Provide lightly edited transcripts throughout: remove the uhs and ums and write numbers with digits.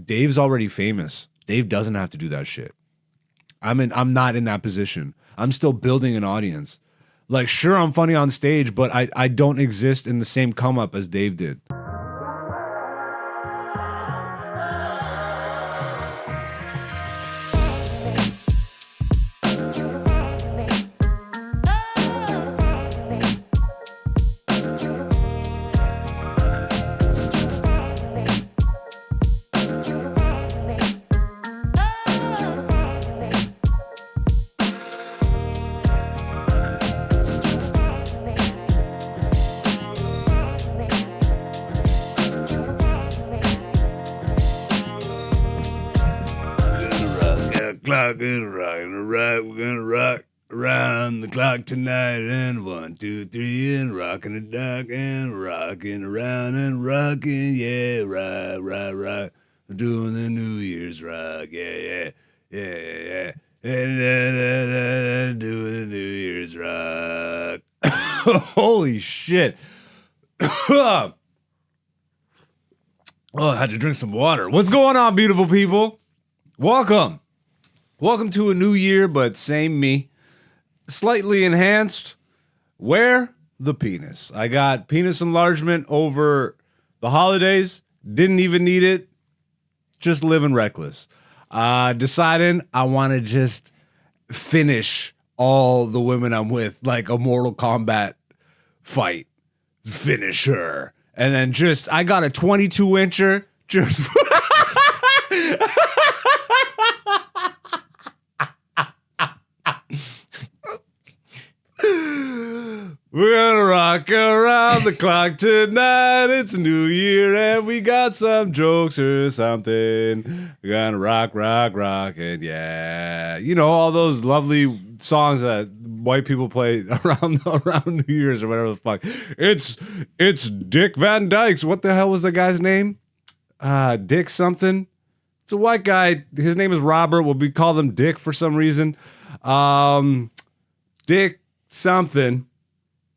Dave's already famous. Dave doesn't have to do that shit. I'm not in that position. I'm still building an audience. Like, sure, I'm funny on stage, but I don't exist in the same come up as Dave did. We're gonna rock around the clock tonight, and 1, 2, 3, and rocking the dock, and rocking around and rocking, yeah, rock. We're doing the New Year's rock, yeah. Doing the New Year's rock. Holy shit. Oh, I had to drink some water. What's going on, beautiful people? Welcome to a new year, but same me. Slightly enhanced. Where? The penis. I got penis enlargement over the holidays. Didn't even need it. Just living reckless. Deciding I want to just finish all the women I'm with like a Mortal Kombat fight. Finish her. And then I got a 22-incher. Just... We're gonna rock around the clock tonight. It's a new year and we got some jokes or something. We're gonna rock, and yeah. You know, all those lovely songs that white people play around New Year's or whatever the fuck. It's Dick Van Dyke's. What the hell was the guy's name? Dick something. It's a white guy. His name is Robert. We call him Dick for some reason. Dick something.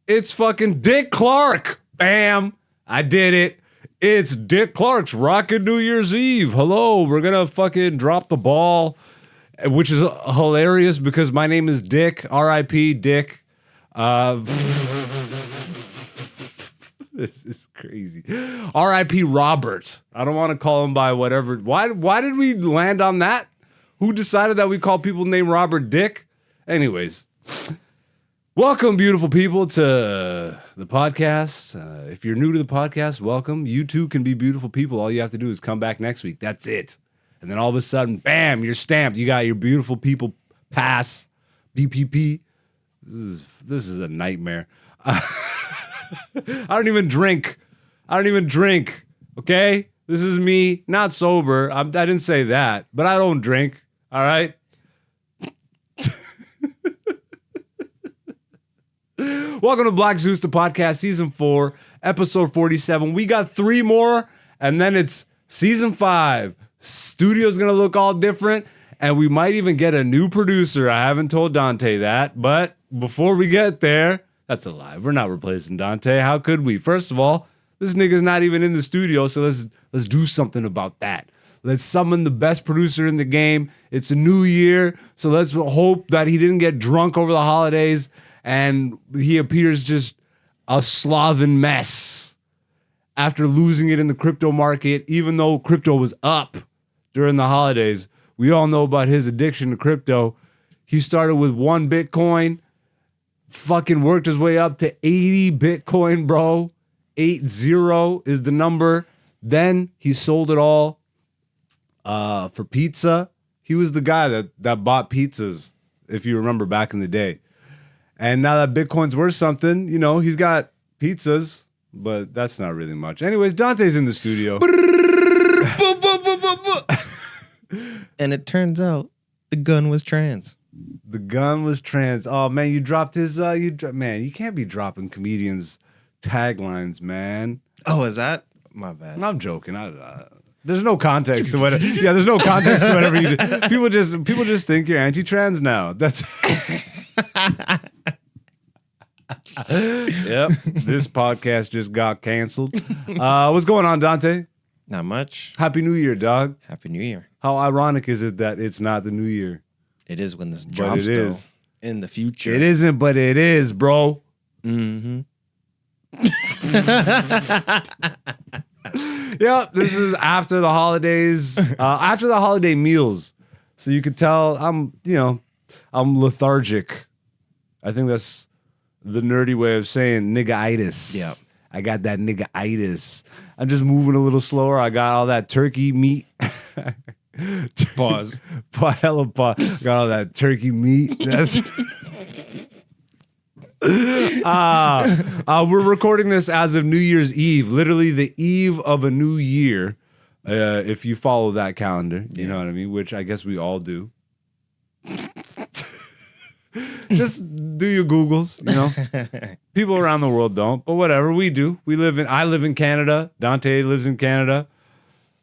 It's fucking Dick Clark. Bam. I did it. It's Dick Clark's Rockin' New Year's Eve. Hello. We're going to fucking drop the ball, which is hilarious because my name is Dick. R.I.P. Dick. This is crazy. R.I.P. Robert. I don't want to call him by whatever. Why did we land on that? Who decided that we call people named Robert Dick? Anyways. Welcome, beautiful people, to the podcast. If you're new to the podcast, welcome. You too can be beautiful people. All you have to do is come back next week. That's it. And then all of a sudden, bam, you're stamped. You got your beautiful people pass, BPP. This is a nightmare. I don't even drink. Okay? This is me, not sober. I didn't say that, but I don't drink. All right? Welcome to Black Zeus, the podcast, season 4, episode 47. We got 3 more, and then it's season 5. Studio's going to look all different, and we might even get a new producer. I haven't told Dante that, but before we get there, that's a lie. We're not replacing Dante. How could we? First of all, this nigga's not even in the studio, so let's do something about that. Let's summon the best producer in the game. It's a new year, so let's hope that he didn't get drunk over the holidays and he appears just a sloven mess after losing it in the crypto market, even though crypto was up during the holidays. We all know about his addiction to crypto. He started with 1 Bitcoin, fucking worked his way up to 80 Bitcoin, bro. 80 is the number. Then he sold it all for pizza. He was the guy that bought pizzas, if you remember back in the day. And now that Bitcoin's worth something, you know, he's got pizzas, but that's not really much. Anyways, Dante's in the studio. And it turns out the gun was trans. The gun was trans. Oh, man, you dropped his... Man, you can't be dropping comedians' taglines, man. Oh, is that? My bad. I'm joking. There's no context to whatever. Yeah, there's no context to whatever you do. People just think you're anti-trans now. That's... Yep, this podcast just got canceled. What's going on, Dante? Not much. Happy New Year, dog. Happy New Year. How ironic is it that it's not the New Year? It is when this But drops, it though. is. In the future. It isn't, but it is, bro. Mm-hmm. Yep, this is after the holidays, after the holiday meals. So you could tell I'm lethargic. I think that's the nerdy way of saying nigga-itis. Yeah. I got that nigga-itis. I'm just moving a little slower. I got all that turkey meat. Pause. Hella pause. Got all that turkey meat. That's we're recording this as of New Year's Eve, literally the eve of a new year. If you follow that calendar, you know what I mean, which I guess we all do. Just do your Googles, you know. People around the world don't, but whatever, we do. I live in Canada. Dante lives in Canada.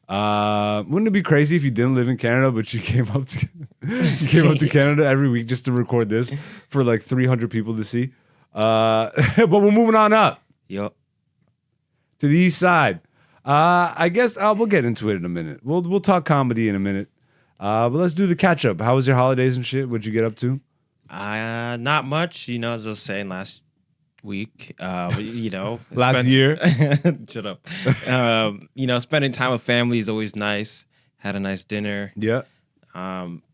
Wouldn't it be crazy if you didn't live in Canada, but you came up to Canada every week just to record this for like 300 people to see? But we're moving on up. Yup. To the east side. I guess we'll get into it in a minute. We'll talk comedy in a minute. But let's do the catch up. How was your holidays and shit? What'd you get up to? Not much, as I was saying last week, Last year. Shut up. Spending time with family is always nice. Had a nice dinner. Yeah.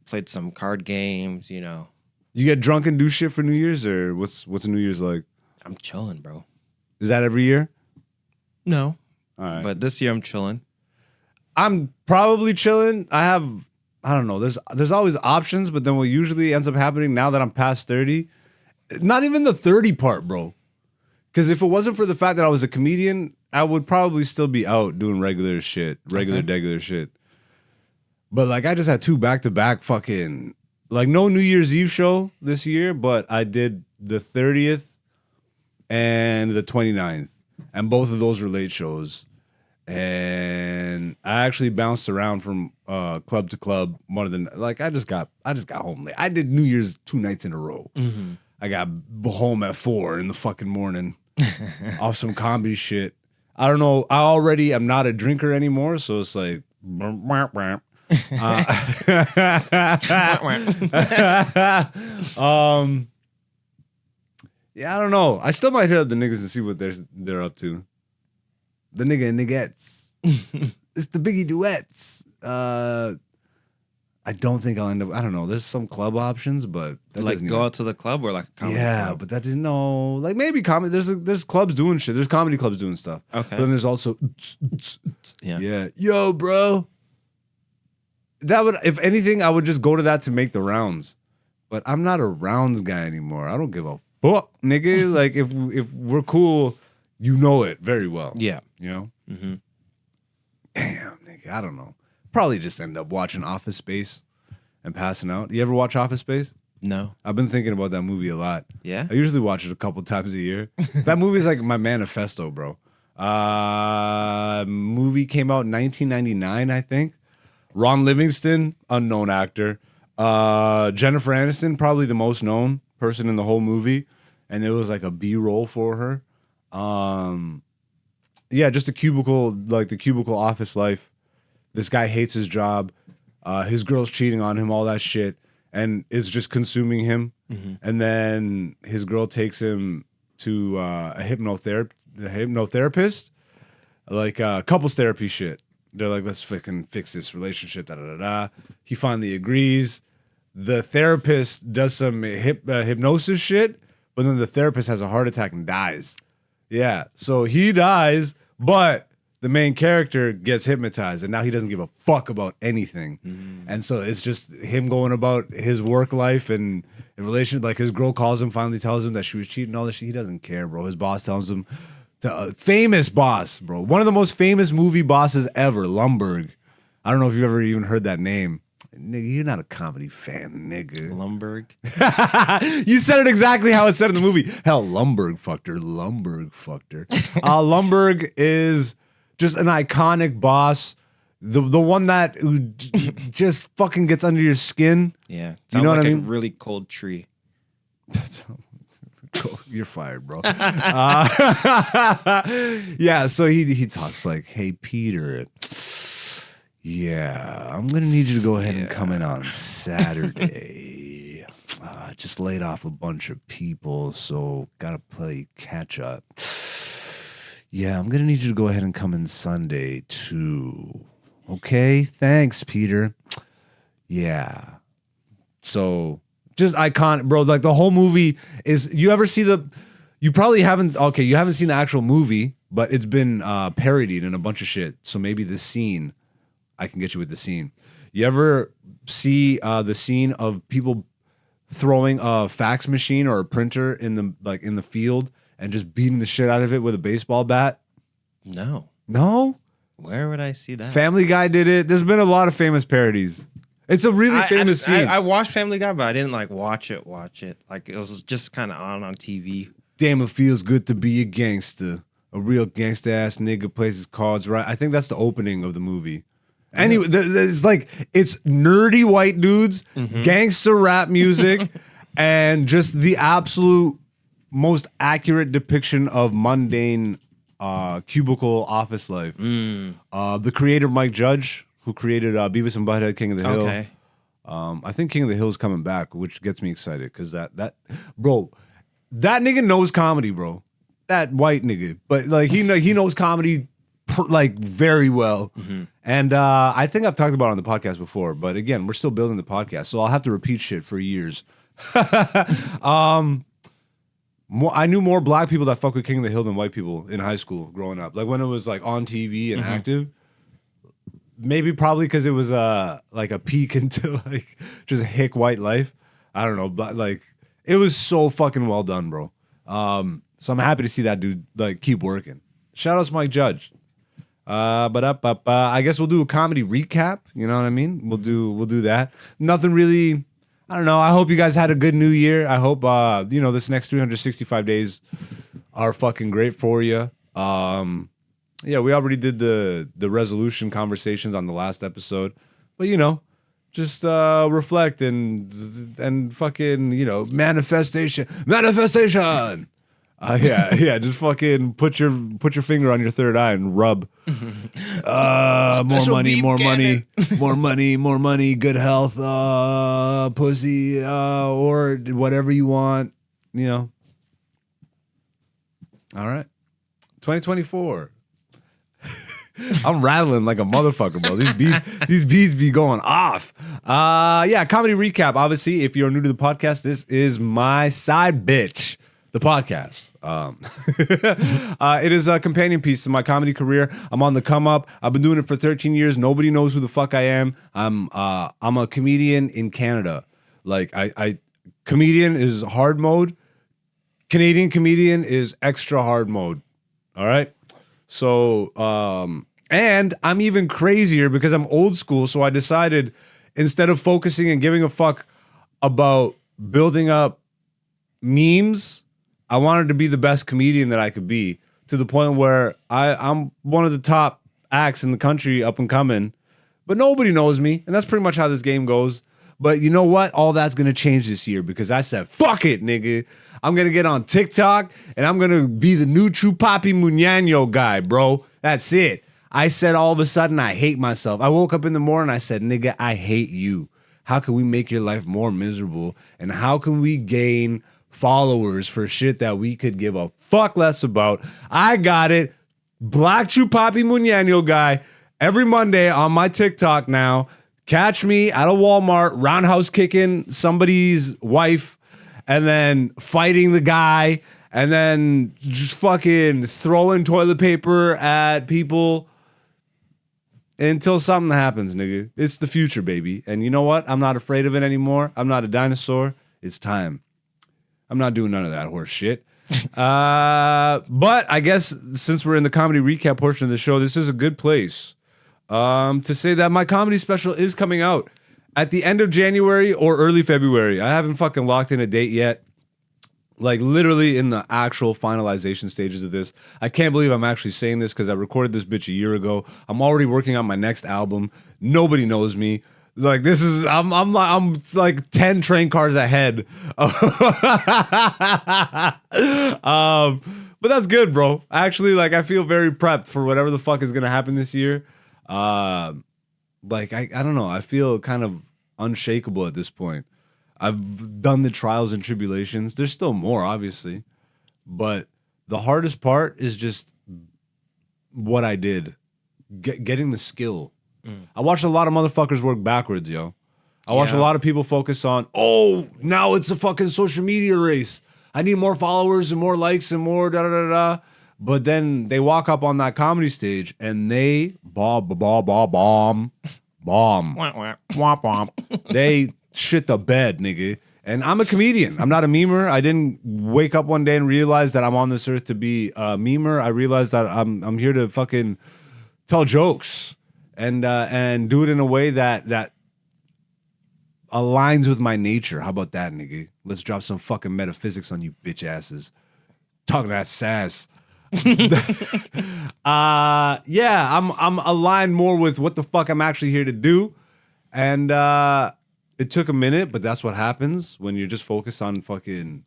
Played some card games, You get drunk and do shit for New Year's, or what's New Year's like? I'm chilling, bro. Is that every year? No. All right. But this year I'm chilling. I'm probably chilling. I don't know. There's always options, but then what usually ends up happening now that I'm past 30, not even the 30 part, bro. Because if it wasn't for the fact that I was a comedian, I would probably still be out doing regular shit, regular shit. But like I just had 2 back-to-back fucking, like no New Year's Eve show this year, but I did the 30th and the 29th. And both of those were late shows. And I actually bounced around from club to club more than like I just got home late. I did New Year's 2 nights in a row. Mm-hmm. I got home at 4 in the fucking morning off some comedy shit. I don't know. I already am not a drinker anymore, so it's like yeah, I don't know. I still might hit up the niggas and see what they're up to. The nigga and niggettes. It's the Biggie duets. I don't think I'll end up. I don't know. There's some club options, but like go out to the club or like a comedy club? But that didn't know. Like maybe comedy. There's clubs doing shit. There's comedy clubs doing stuff. Okay. But then there's also yeah. Yo, bro. That would, if anything, I would just go to that to make the rounds. But I'm not a rounds guy anymore. I don't give a fuck, nigga. Like if we're cool, you know it very well. Yeah. You know? Mm-hmm. Damn, nigga. I don't know. Probably just end up watching Office Space and passing out. You ever watch Office Space? No. I've been thinking about that movie a lot. Yeah? I usually watch it a couple times a year. That movie's like my manifesto, bro. Movie came out in 1999, I think. Ron Livingston, unknown actor. Jennifer Aniston, probably the most known person in the whole movie. And there was like a B-roll for her. Yeah, just a cubicle, like the cubicle office life. This guy hates his job. His girl's cheating on him, all that shit, and is just consuming him. Mm-hmm. And then his girl takes him to a hypnotherapist, like couples therapy shit. They're like, let's fucking fix this relationship, da-da-da-da. He finally agrees. The therapist does some hypnosis shit, but then the therapist has a heart attack and dies. Yeah, so he dies, but the main character gets hypnotized, and now he doesn't give a fuck about anything. Mm. And so it's just him going about his work life and in relation. Like his girl calls him, finally tells him that she was cheating, all this shit. He doesn't care, bro. His boss tells him, famous boss, bro. One of the most famous movie bosses ever, Lumbergh. I don't know if you've ever even heard that name. Nigga, you're not a comedy fan, nigga. Lumbergh. You said it exactly how it said in the movie. Hell, Lumbergh fucked her. Lumbergh fucked her. Lumbergh is just an iconic boss. The one that just fucking gets under your skin. Yeah. You know like what I a mean? really cold tree. You're fired, bro. Yeah, so he talks like, hey, Peter, yeah, I'm going to need you to go ahead and come in on Saturday. Just laid off a bunch of people, so got to play catch up. Yeah, I'm going to need you to go ahead and come in Sunday, too. Okay, thanks, Peter. Yeah. So just iconic, bro. Like the whole movie is, you probably haven't, okay, you haven't seen the actual movie, but it's been parodied in a bunch of shit. So maybe the scene, I can get you with the scene. You ever see the scene of people throwing a fax machine or a printer in the field and just beating the shit out of it with a baseball bat? No. No? Where would I see that? Family Guy did it. There's been a lot of famous parodies. It's a really famous scene. I watched Family Guy, but I didn't like watch it. Like it was just kind of on TV. Damn, it feels good to be a gangster. A real gangster ass nigga plays his cards right. I think that's the opening of the movie. Anyway, it's nerdy white dudes, gangster rap music, and just the absolute most accurate depiction of mundane cubicle office life. The creator Mike Judge, who created Beavis and Butthead, King of the Hill. Okay. I think King of the Hill is coming back, which gets me excited because that bro, that nigga knows comedy, bro. That white nigga, but like he knows comedy like very well. And I think I've talked about it on the podcast before, but again, we're still building the podcast, so I'll have to repeat shit for years. I knew more black people that fuck with King of the Hill than white people in high school growing up. Like when it was like on TV and active. Maybe probably because it was like a peek into like just hick white life. I don't know, but like it was so fucking well done, bro. So I'm happy to see that dude like keep working. Shout out to Mike Judge. I guess we'll do a comedy recap. You know what I mean? We'll do that. Nothing really. I don't know. I hope you guys had a good New Year. I hope this next 365 days are fucking great for you. Yeah, we already did the resolution conversations on the last episode, but just reflect and fucking manifestation. Yeah, just fucking put your finger on your third eye and rub. More money, good health, pussy, or whatever you want. All right, 2024. I'm rattling like a motherfucker, bro. These beats be going off. Comedy recap. Obviously, if you're new to the podcast, this is my side bitch, the podcast. It is a companion piece to my comedy career. I'm on the come up. I've been doing it for 13 years. Nobody knows who the fuck I am. I'm a comedian in Canada. Like comedian is hard mode. Canadian comedian is extra hard mode. All right. So, and I'm even crazier because I'm old school. So I decided instead of focusing and giving a fuck about building up memes, I wanted to be the best comedian that I could be, to the point where I'm one of the top acts in the country, up and coming, but nobody knows me. And that's pretty much how this game goes. But you know what? All that's going to change this year because I said, fuck it, nigga. I'm going to get on TikTok and I'm going to be the new True Papi Muñano guy, bro. That's it. I said all of a sudden I hate myself. I woke up in the morning, I said, nigga, I hate you. How can we make your life more miserable? And how can we gain followers for shit that we could give a fuck less about? I got it. Black True Papi Muñano guy. Every Monday on my TikTok now. Catch me at a Walmart, roundhouse kicking somebody's wife, and then fighting the guy, and then just fucking throwing toilet paper at people until something happens, nigga. It's the future, baby. And you know what? I'm not afraid of it anymore. I'm not a dinosaur. It's time. I'm not doing none of that horse shit. But I guess since we're in the comedy recap portion of the show, this is a good place to say that my comedy special is coming out at the end of January or early February. I haven't fucking locked in a date yet. Like literally in the actual finalization stages of this. I can't believe I'm actually saying this because I recorded this bitch a year ago. I'm already working on my next album. Nobody knows me. Like this is I'm like 10 train cars ahead. But that's good, bro. Actually, like I feel very prepped for whatever the fuck is gonna happen this year. Like I don't know. I feel kind of unshakable at this point. I've done the trials and tribulations. There's still more, obviously, but the hardest part is just what I did, getting the skill. I watched a lot of motherfuckers work backwards, yo. I watched a lot of people focus on, oh, now it's a fucking social media race. I need more followers and more likes and more da da da da. But then they walk up on that comedy stage and they bomb. They shit the bed, nigga. And I'm a comedian. I'm not a memer. I didn't wake up one day and realize that I'm on this earth to be a memer. I realized that I'm here to fucking tell jokes and do it in a way that aligns with my nature. How about that, nigga? Let's drop some fucking metaphysics on you bitch asses. Talking that sass. I'm aligned more with what the fuck I'm actually here to do. And it took a minute, but that's what happens when you're just focused on fucking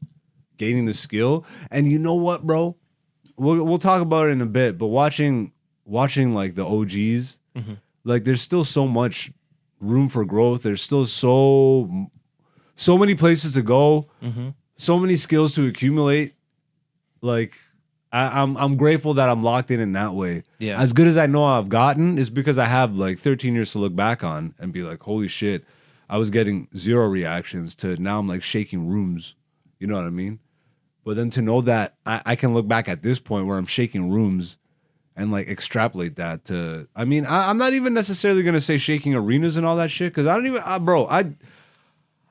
gaining the skill. And you know what, bro? We'll talk about it in a bit, but watching like the OGs, like there's still so much room for growth. There's still so many places to go, so many skills to accumulate. Like I'm grateful that I'm locked in that way. Yeah. As good as I know I've gotten is because I have like 13 years to look back on and be like, holy shit, I was getting 0 reactions to now I'm like shaking rooms. You know what I mean? But then to know that I can look back at this point where I'm shaking rooms and like extrapolate that to, I mean, I'm not even necessarily going to say shaking arenas and all that shit. Cause I don't even, bro,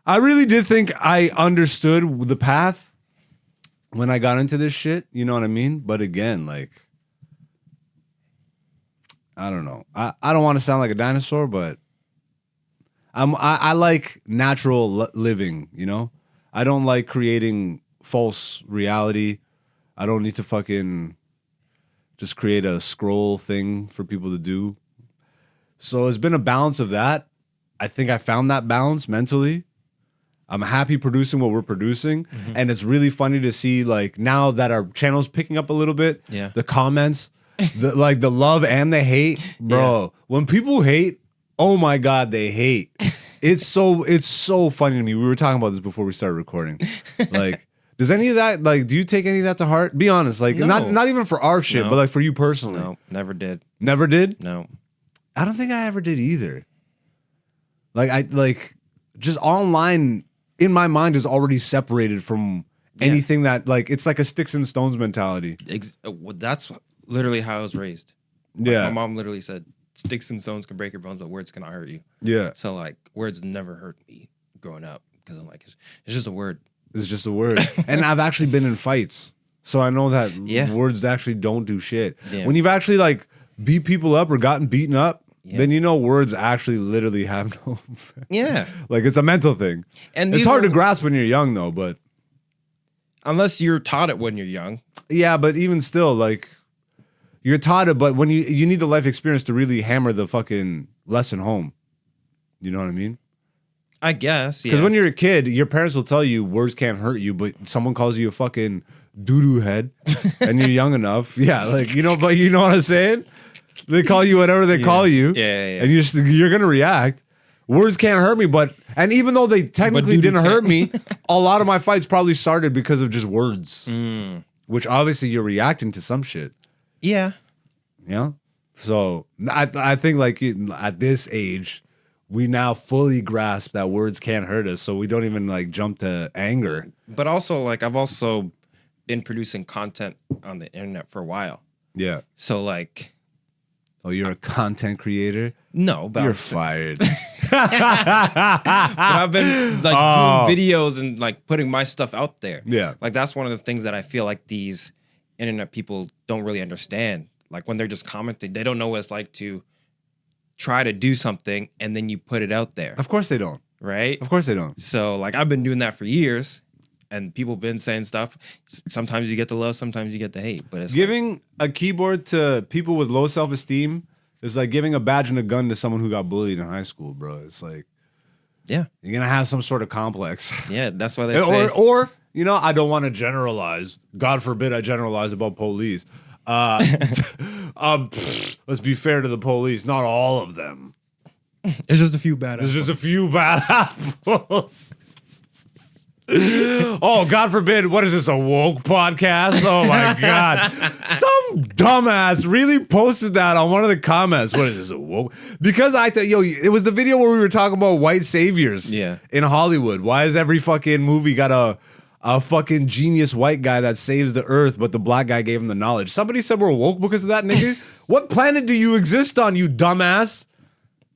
I really did think I understood the path when I got into this shit, you know what I mean? But again, like, I don't know. I don't want to sound like a dinosaur, but I like natural living, you know? I don't like creating false reality. I don't need to fucking just create a scroll thing for people to do. So it's been a balance of that. I think I found that balance mentally. I'm happy producing what we're producing. And it's really funny to see, like, now that our channel's picking up a little bit, the comments, the love and the hate, bro. Yeah. When people hate, oh my God, they hate. It's so funny to me. We were talking about this before we started recording. Like, does any of that, like, do you take any of that to heart? Be honest, like, no. not even for our shit, but like for you personally. No, never did. Never did? No. I don't think I ever did either. Like, just online in my mind is already separated from anything that, like, it's like a sticks and stones mentality. That's literally how I was raised. Like, my mom literally said, sticks and stones can break your bones, but words cannot hurt you. Yeah. So, like, words never hurt me growing up because I'm like, it's just a word. It's just a word. And I've actually been in fights. So I know that words actually don't do shit. Yeah. When you've actually, like, beat people up or gotten beaten up, then you know words actually literally have no effect. Yeah. Like, it's a mental thing. And it's hard to grasp when you're young, though, but... Unless you're taught it when you're young. Yeah, but even still, like... You're taught it, but when you need the life experience to really hammer the fucking lesson home. You know what I mean? I guess, yeah. Because when you're a kid, your parents will tell you words can't hurt you, but someone calls you a fucking doo-doo head, and you're young enough. Yeah, like, you know, but you know what I'm saying? They call you whatever they call you. Yeah. And you're going to react. Words can't hurt me, and even though they technically didn't hurt me, a lot of my fights probably started because of just words. Which obviously you're reacting to some shit. Yeah. Yeah. So I think, like, at this age, we now fully grasp that words can't hurt us, so we don't even, like, jump to anger. But also, like, I've also been producing content on the internet for a while. Yeah. So, like... Oh, you're a content creator? No, but... You're fired. But I've been, like, doing videos and, like, putting my stuff out there. Yeah. Like, that's one of the things that I feel like these internet people don't really understand. Like, when they're just commenting, they don't know what it's like to try to do something and then you put it out there. Of course they don't. Right? Of course they don't. So, like, I've been doing that for years and people have been saying stuff. Sometimes you get the love, sometimes you get the hate. But it's giving a keyboard to people with low self-esteem It's like giving a badge and a gun to someone who got bullied in high school, bro. It's like, yeah, you're gonna have some sort of complex. Yeah, that's why they say. Or you know, I don't want to generalize. God forbid I generalize about police. Let's be fair to the police. Not all of them. It's just a few bad. There's just a few bad apples. Oh, God forbid. What is this, a woke podcast? Oh, my God. Some dumbass really posted that on one of the comments. What is this, a woke? Because it was the video where we were talking about white saviors in Hollywood. Why has every fucking movie got a fucking genius white guy that saves the earth, but the black guy gave him the knowledge? Somebody said we're woke because of that, nigga. What planet do you exist on, you dumbass?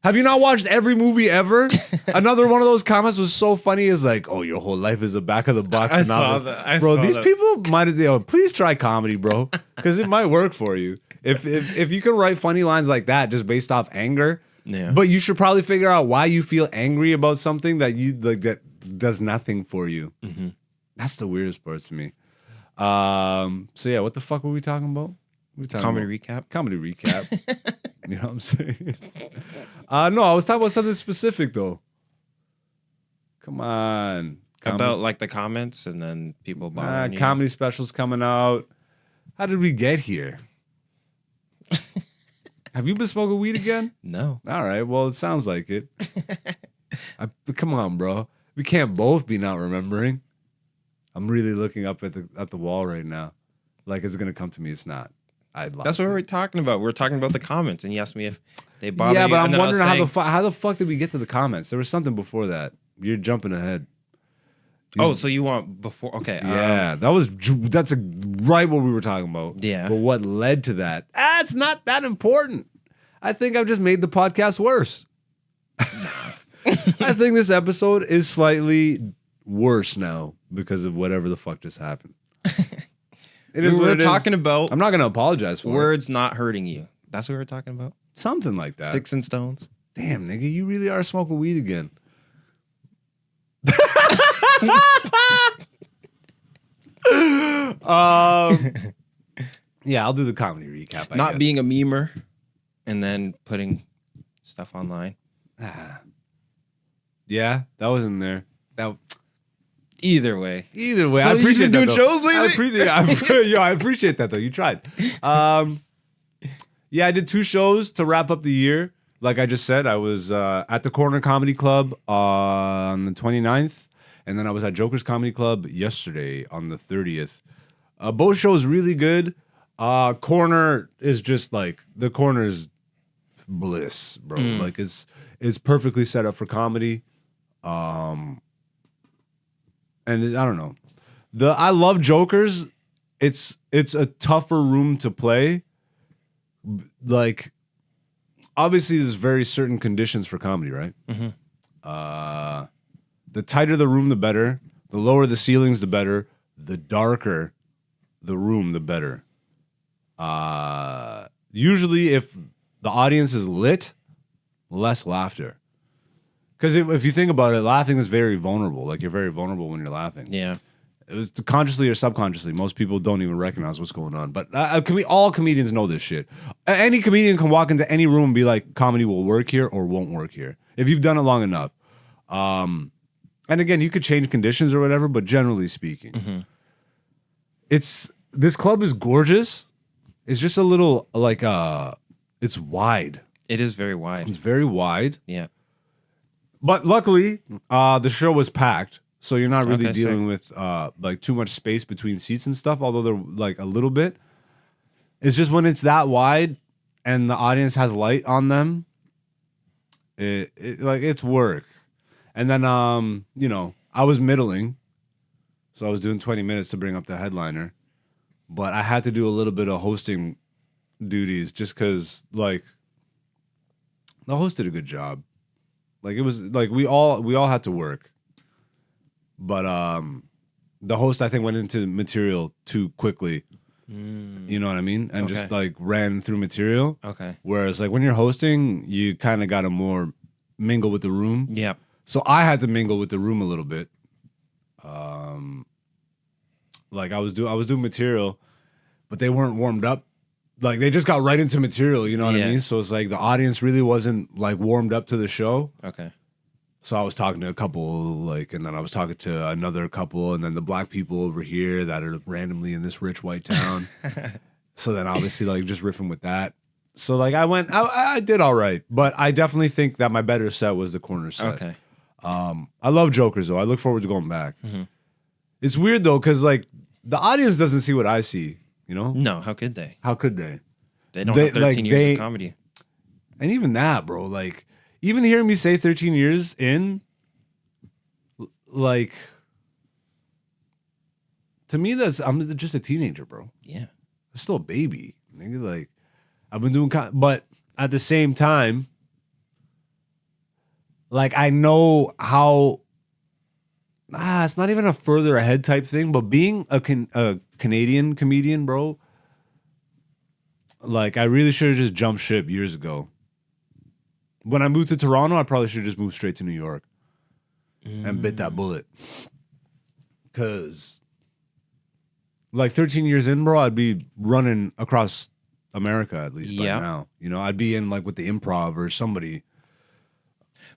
Have you not watched every movie ever? Another one of those comments was so funny. Is like, oh, your whole life is a back of the box analysis. Bro, these people might as well please try comedy, bro, because it might work for you. If you can write funny lines like that just based off anger, but you should probably figure out why you feel angry about something that you like that does nothing for you. Mm-hmm. That's the weirdest part to me. So yeah, what the fuck were we talking about? Comedy recap. Comedy recap. You know what I'm saying? No, I was talking about something specific though. Come on. About like the comments and then people buying comedy specials coming out. How did we get here? Have you been smoking weed again? No. All right. Well, it sounds like it. Come on, bro. We can't both be not remembering. I'm really looking up at the wall right now. Like it's gonna come to me. It's not. That's what we're talking about. We're talking about the comments, and you asked me if they bother you. Yeah, but I'm wondering how the fuck did we get to the comments? There was something before that. You're jumping ahead. So you want before? Okay. Yeah, that's right what we were talking about. Yeah. But what led to that? It's not that important. I think I've just made the podcast worse. I think this episode is slightly worse now because of whatever the fuck just happened. It is. We're talking about. I'm not going to apologize for words not hurting you. That's what we're talking about. Something like that. Sticks and stones. Damn, nigga, you really are smoking weed again. Yeah, I'll do the comedy recap. Not being a memer, and then putting stuff online. Yeah, that was in there. Either way, so I appreciate doing shows lately. I appreciate that though. You tried. Yeah, I did 2 shows to wrap up the year. Like I just said, I was at the Corner Comedy Club on the 29th, and then I was at Joker's Comedy Club yesterday on the 30th. Both shows really good. Corner is just like the Corner's bliss, bro. Like it's perfectly set up for comedy. And I don't know. I love Jokers. It's a tougher room to play. Like, obviously, there's very certain conditions for comedy, right? Mm-hmm. The tighter the room, the better. The lower the ceilings, the better. The darker the room, the better. Usually, if the audience is lit, less laughter. Because if you think about it, laughing is very vulnerable. Like, you're very vulnerable when you're laughing. Yeah. It was consciously or subconsciously. Most people don't even recognize what's going on. But all comedians know this shit. Any comedian can walk into any room and be like, comedy will work here or won't work here. If you've done it long enough. And again, you could change conditions or whatever, but generally speaking. This club is gorgeous. It's just a little, like, it's wide. It is very wide. It's very wide. Yeah. But luckily, the show was packed, so you're not really dealing with like too much space between seats and stuff. Although they're like a little bit. It's just when it's that wide and the audience has light on them, it's work. And then I was middling, so I was doing 20 minutes to bring up the headliner, but I had to do a little bit of hosting duties just because like the host did a good job. Like it was like we all had to work, but the host I think went into material too quickly. You know what I mean? And just like ran through material. Okay. Whereas like when you're hosting, you kind of got to more mingle with the room. Yeah. So I had to mingle with the room a little bit. Like I was doing material, but they weren't warmed up like they just got right into material, you know what I mean? So it's like the audience really wasn't like warmed up to the show. Okay. So I was talking to a couple, like, and then I was talking to another couple, and then the black people over here that are randomly in this rich white town. So then obviously like just riffing with that. So like I did all right, but I definitely think that my better set was the corner set. Okay. I love Jokers though. I look forward to going back. It's weird though, because like the audience doesn't see what I see, you know? No, how could they? How could they? They don't have 13 years of comedy. And even that, bro, like even hearing me say 13 years in, like, to me, I'm just a teenager, bro. Yeah. I'm still a baby. Nigga, like, I've been doing, but at the same time, like, I know how, it's not even a further ahead type thing, but being a Canadian comedian, bro, like, I really should have just jumped ship years ago. When I moved to Toronto, I probably should have just moved straight to New York and bit that bullet. Because, like, 13 years in, bro, I'd be running across America at least by now. You know, I'd be in, like, with the Improv or somebody.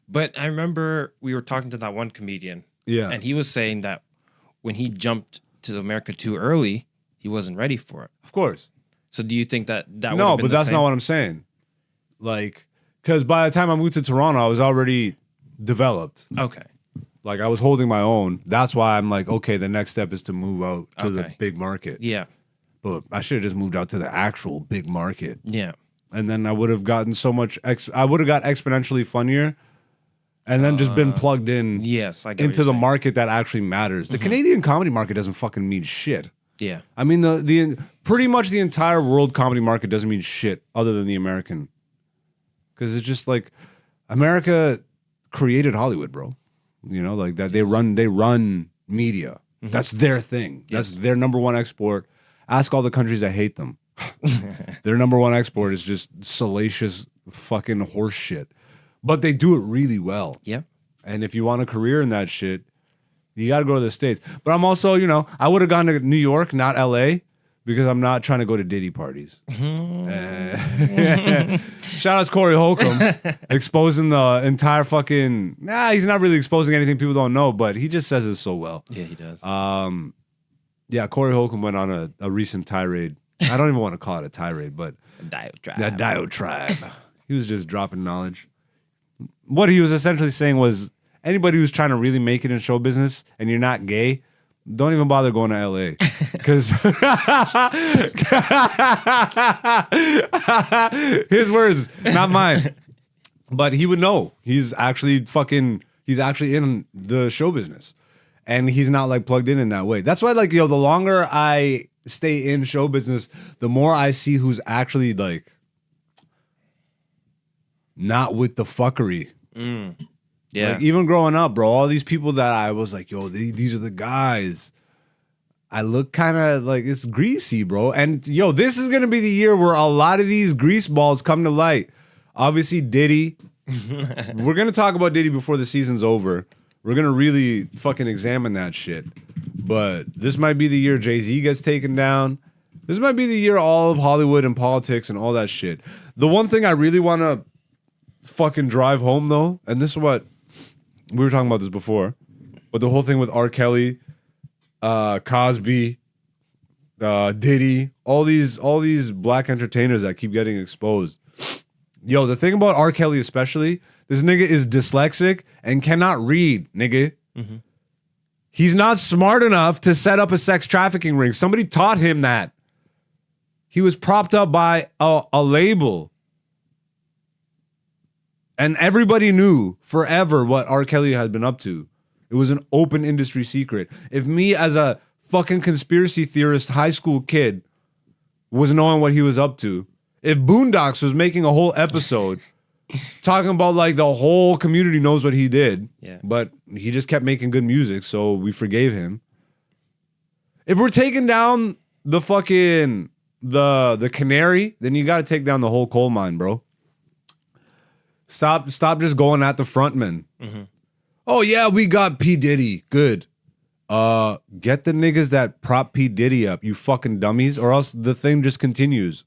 But I remember we were talking to that one comedian. Yeah. And he was saying that when he jumped to America too early, he wasn't ready for it. Of course. So do you think that would have been No, but that's same? not what I'm saying. Like, because by the time I moved to Toronto, I was already developed. Okay. Like, I was holding my own. That's why I'm like, okay, the next step is to move out to the big market. Yeah. But I should have just moved out to the actual big market. Yeah. And then I would have gotten so much, I would have got exponentially funnier and then just been plugged in into the market that actually matters. The Canadian comedy market doesn't fucking mean shit. Yeah. I mean, the pretty much the entire world comedy market doesn't mean shit other than the American. Because it's just like America created Hollywood, bro. You know, like that they run media. That's their thing. That's their number one export. Ask all the countries that hate them. Their number one export is just salacious fucking horse shit. But they do it really well. Yeah. And if you want a career in that shit, you got to go to the States. But I'm also, you know, I would have gone to New York, not LA, because I'm not trying to go to Diddy parties. Shout out to Corey Holcomb, exposing the entire fucking... he's not really exposing anything people don't know, but he just says it so well. Yeah, he does. Yeah, Corey Holcomb went on a recent tirade. I don't even want to call it a tirade, but... That diatribe. He was just dropping knowledge. What he was essentially saying was, anybody who's trying to really make it in show business and you're not gay, don't even bother going to LA. Because his words, not mine. But he would know. He's actually in the show business. And he's not like plugged in that way. That's why, like, the longer I stay in show business, the more I see who's actually like not with the fuckery. Yeah. Like, even growing up, bro, all these people that I was like, yo, these are the guys. I look kind of like it's greasy, bro. And yo, this is gonna be the year where a lot of these grease balls come to light. Obviously, Diddy. We're gonna talk about Diddy before the season's over. We're gonna really fucking examine that shit. But this might be the year Jay-Z gets taken down. This might be the year all of Hollywood and politics and all that shit. The one thing I really want to fucking drive home though, and this is what we were talking about this before, but the whole thing with R. Kelly, Cosby, Diddy, all these black entertainers that keep getting exposed. Yo, the thing about R. Kelly especially, this nigga is dyslexic and cannot read, nigga. He's not smart enough to set up a sex trafficking ring. Somebody taught him that. He was propped up by a label. And everybody knew forever what R. Kelly had been up to. It was an open industry secret. If me as a fucking conspiracy theorist high school kid was knowing what he was up to, if Boondocks was making a whole episode talking about like the whole community knows what he did, but he just kept making good music, so we forgave him. If we're taking down the fucking the canary, then you got to take down the whole coal mine, bro. Stop just going at the frontman. Oh yeah, we got P. Diddy. Good. Get the niggas that prop P. Diddy up, you fucking dummies, or else the thing just continues.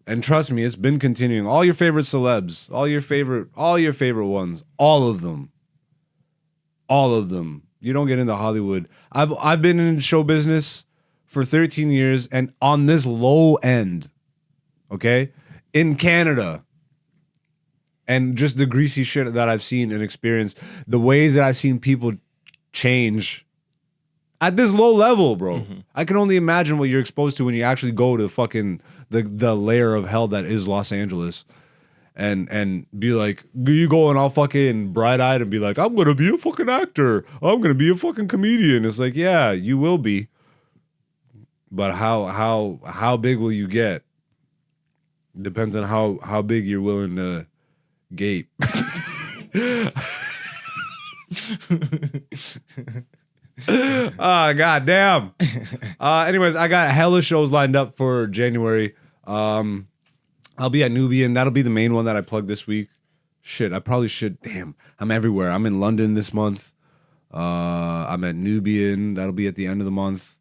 And trust me, it's been continuing. All your favorite celebs, all your favorite ones, all of them. All of them. You don't get into Hollywood. I've been in show business for 13 years, and on this low end, okay, in Canada, and just the greasy shit that I've seen and experienced, the ways that I've seen people change at this low level, bro. Mm-hmm. I can only imagine what you're exposed to when you actually go to fucking the layer of hell that is Los Angeles. And be like, you go and all fucking bright-eyed and be like, I'm gonna be a fucking actor. I'm gonna be a fucking comedian. It's like, yeah, you will be. But how big will you get? Depends on how big you're willing to gape. Oh, god damn. Anyways, I got hella shows lined up for January. I'll be at Nubian. That'll be the main one that I plug this week. Shit, I probably should. Damn, I'm everywhere. I'm in London this month. I'm at Nubian. That'll be at the end of the month.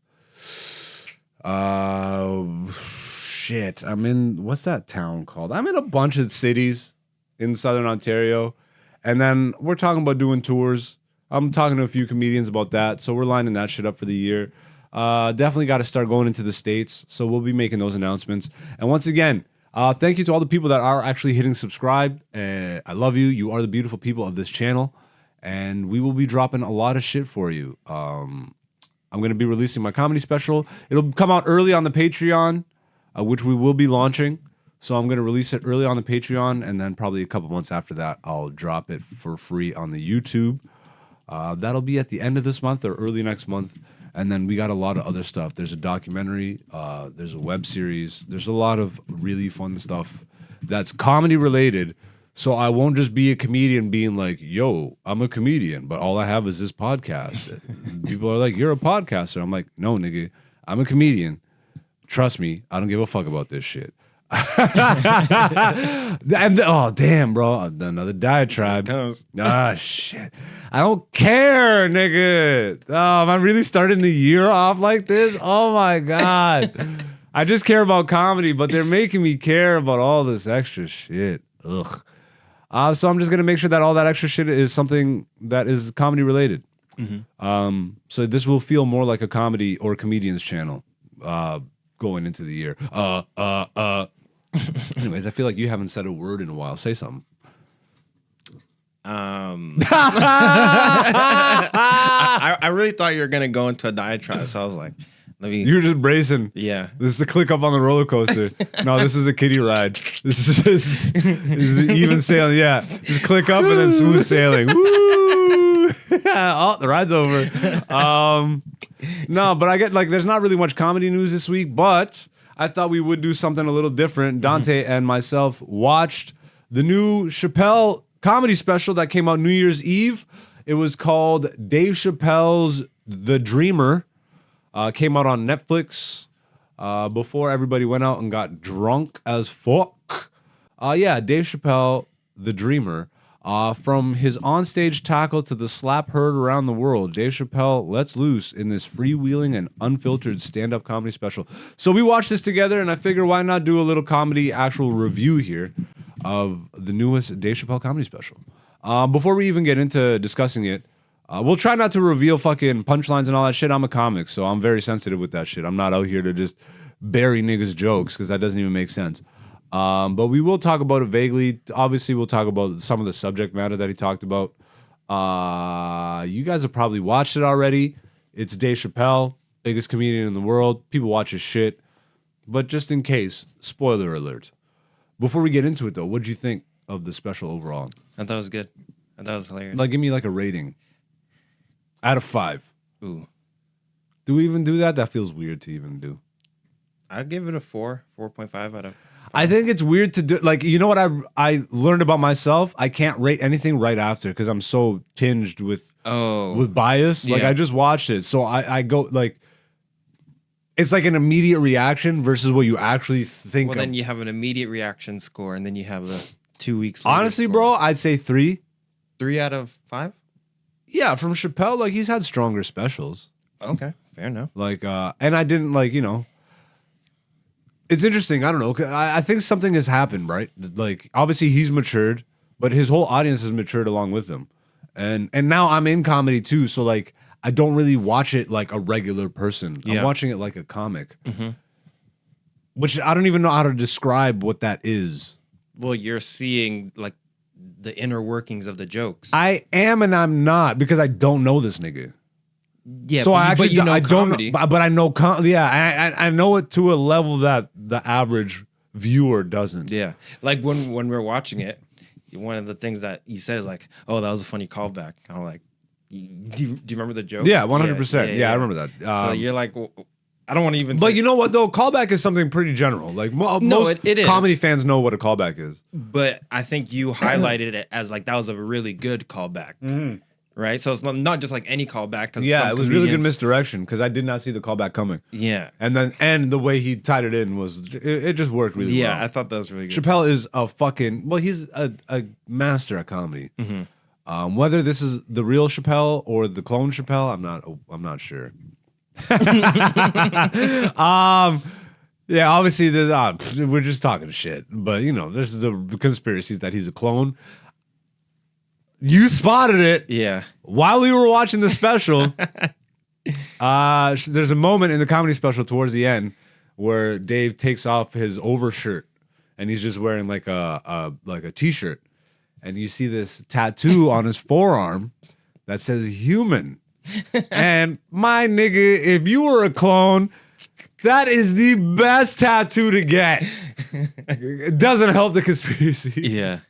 Shit, I'm in, what's that town called? I'm in a bunch of cities in Southern Ontario. And then we're talking about doing tours. I'm talking to a few comedians about that. So we're lining that shit up for the year. Definitely got to start going into the States. So we'll be making those announcements. And once again, thank you to all the people that are actually hitting subscribe. I love you. You are the beautiful people of this channel. And we will be dropping a lot of shit for you. I'm going to be releasing my comedy special. It'll come out early on the Patreon, which we will be launching. So I'm going to release it early on the Patreon. And then probably a couple months after that, I'll drop it for free on the YouTube. That'll be at the end of this month or early next month. And then we got a lot of other stuff. There's a documentary. There's a web series. There's a lot of really fun stuff that's comedy related. So I won't just be a comedian being like, yo, I'm a comedian, but all I have is this podcast. People are like, you're a podcaster. I'm like, no, nigga, I'm a comedian. Trust me, I don't give a fuck about this shit. Oh, damn, bro. Another diatribe. Ah, shit. I don't care, nigga. Oh, am I really starting the year off like this? Oh, my God. I just care about comedy, but they're making me care about all this extra shit. Ugh. So I'm just going to make sure that all that extra shit is something that is comedy related. Mm-hmm. So this will feel more like a comedy or comedian's channel going into the year. Anyways, I feel like you haven't said a word in a while. Say something. I really thought you were gonna go into a diatribe, so I was like, You're just bracing. Yeah. This is the click up on the roller coaster. No, this is a kiddie ride. This is even sailing. Yeah, just click up and then smooth sailing. Woo! Oh, the ride's over. No, but I get like, there's not really much comedy news this week, but I thought we would do something a little different. Dante and myself watched the new Chappelle comedy special that came out New Year's Eve. It was called Dave Chappelle's The Dreamer. Came out on Netflix before everybody went out and got drunk as fuck. Yeah, Dave Chappelle, The Dreamer. From his onstage tackle to the slap heard around the world, Dave Chappelle lets loose in this freewheeling and unfiltered stand-up comedy special. So we watched this together, and I figure why not do a little comedy actual review here of the newest Dave Chappelle comedy special. Before we even get into discussing it, we'll try not to reveal fucking punchlines and all that shit. I'm a comic, so I'm very sensitive with that shit. I'm not out here to just bury niggas' jokes because that doesn't even make sense. But we will talk about it vaguely. Obviously, we'll talk about some of the subject matter that he talked about. You guys have probably watched it already. It's Dave Chappelle, biggest comedian in the world. People watch his shit. But just in case, spoiler alert. Before we get into it, though, what'd you think of the special overall? I thought it was good. I thought it was hilarious. Like, give me like a rating. Out of 5. Ooh. Do we even do that? That feels weird to even do. I'd give it a 4.5 out of 5. I think it's weird to do. Like, you know what I learned about myself? I can't rate anything right after because I'm so tinged with bias. Like, I just watched it. So I go, like, it's like an immediate reaction versus what you actually think. Well, then you have an immediate reaction score, and then you have the 2 weeks later honestly, score. bro, I'd say 3. 3 out of 5? Yeah, from Chappelle, like, he's had stronger specials. Okay, fair enough. Like, and I didn't, like, you know, It's interesting. I don't know. I think something has happened, right? Like, obviously he's matured, but his whole audience has matured along with him. And now I'm in comedy too, so like I don't really watch it like a regular person. Yeah. I'm watching it like a comic. Mm-hmm. Which I don't even know how to describe what that is. Well, you're seeing like the inner workings of the jokes. I am and I'm not, because I don't know this nigga. Yeah, so but you know I comedy. don't, but I know, I know it to a level that the average viewer doesn't. Yeah, like when we're watching it, one of the things that you said is like, "Oh, that was a funny callback." I'm like, "Do you remember the joke?" Yeah, 100%. Yeah, I remember that. So you're like, well, I don't want to even. But you know what though? Callback is something pretty general. Like most it is. Comedy fans know what a callback is. But I think you highlighted it as like that was a really good callback. Mm-hmm. Right, so it's not just like any callback. Yeah, it was really good misdirection because I did not see the callback coming. Yeah, and the way he tied it in was it just worked really well. Yeah, I thought that was really good. Chappelle is a fucking he's a master at comedy. Mm-hmm. Whether this is the real Chappelle or the clone Chappelle, I'm not sure. Yeah, obviously we're just talking shit, but you know, there's the conspiracies that he's a clone. You spotted it. Yeah. While we were watching the special, there's a moment in the comedy special towards the end where Dave takes off his overshirt and he's just wearing like a t-shirt, and you see this tattoo on his forearm that says human. And my nigga, if you were a clone, that is the best tattoo to get. It doesn't help the conspiracy. Yeah.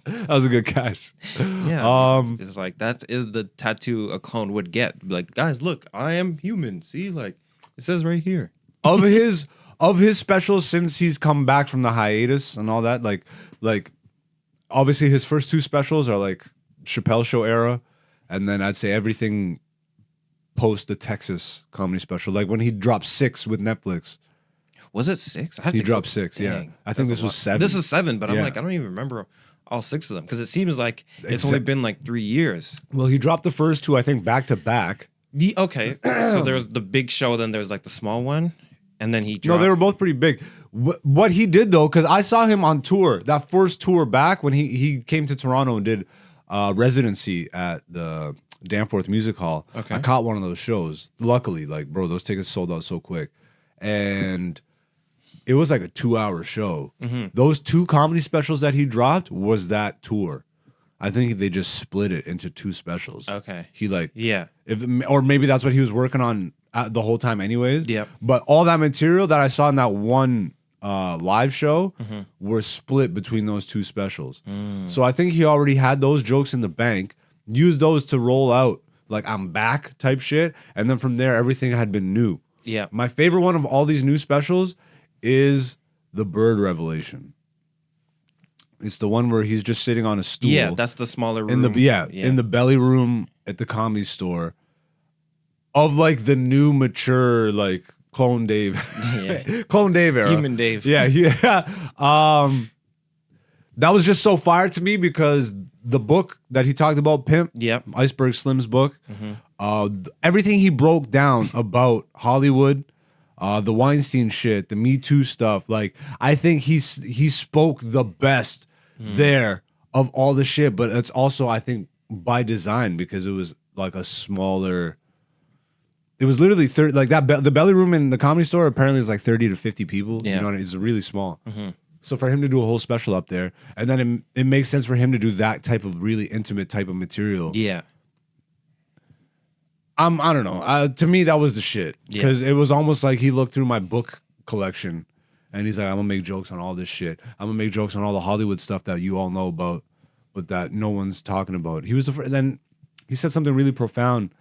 That was a good catch. Yeah. It's like that is the tattoo a clone would get. Like, guys, look, I am human. See, like it says right here. Of his specials since he's come back from the hiatus and all that, like obviously his first two specials are like Chappelle Show era, and then I'd say everything post the Texas comedy special. Like when he dropped 6 with Netflix. Was it 6? He dropped 6, yeah. I think this was 7. This is 7, but I'm like, I don't even remember all 6 of them because it seems like it's only been like 3 years. Well, he dropped the first 2, I think, back to back. Okay, so there's the big show, then there's like the small one, and then he dropped. No, they were both pretty big. What he did though, because I saw him on tour, that first tour back when he came to Toronto and did residency at the Danforth Music Hall. Okay. I caught one of those shows. Luckily, like, bro, those tickets sold out so quick, and it was like a 2-hour show. Mm-hmm. Those 2 comedy specials that he dropped was that tour. I think they just split it into 2 specials. Okay. He like, yeah. Or maybe that's what he was working on the whole time anyways. Yep. But all that material that I saw in that one live show were split between those 2 specials. So I think he already had those jokes in the bank, used those to roll out like I'm back type shit. And then from there, everything had been new. Yeah. My favorite one of all these new specials is the bird revelation. It's the one where he's just sitting on a stool. Yeah, that's the smaller room. In the belly room at the Comedy Store of like the new mature like clone Dave. Yeah. Clone Dave era. Human Dave. Yeah. That was just so fire to me because the book that he talked about, Pimp, Iceberg Slim's book, everything he broke down about Hollywood, the Weinstein shit, the Me Too stuff. Like, I think he spoke the best there of all the shit, but it's also, I think, by design because it was like a smaller. It was literally 30, like that. The belly room in the Comedy Store apparently is like 30 to 50 people. Yeah. You know, it's really small. Mm-hmm. So for him to do a whole special up there, and then it makes sense for him to do that type of really intimate type of material. Yeah. I don't know. To me, that was the shit because it was almost like he looked through my book collection, and he's like, "I'm gonna make jokes on all this shit. I'm gonna make jokes on all the Hollywood stuff that you all know about, but that no one's talking about." He was then he said something really profound.